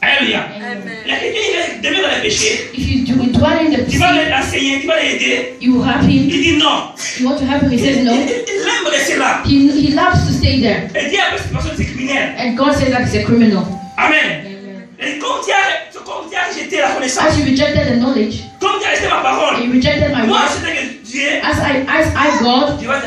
Speaker 1: Alléluia.
Speaker 2: Amen.
Speaker 1: Il y a quelqu'un qui demeure dans le péché.
Speaker 2: If you dwell in the
Speaker 1: Tu vas
Speaker 2: sin,
Speaker 1: l'enseigner, tu vas l'aider.
Speaker 2: you help him.
Speaker 1: Il dit non.
Speaker 2: You want to help him, he says no.
Speaker 1: Il aime rester là.
Speaker 2: He loves to stay there.
Speaker 1: Et dit après cette personne, c'est criminel.
Speaker 2: And God says that he's a criminal.
Speaker 1: Amen.
Speaker 2: Amen.
Speaker 1: Et comme tu as rejeté la connaissance,
Speaker 2: As you rejected the knowledge,
Speaker 1: comme tu as rejeté ma parole,
Speaker 2: and you rejected my
Speaker 1: moi,
Speaker 2: word,
Speaker 1: c'est que Dieu,
Speaker 2: as I God,
Speaker 1: tu vas te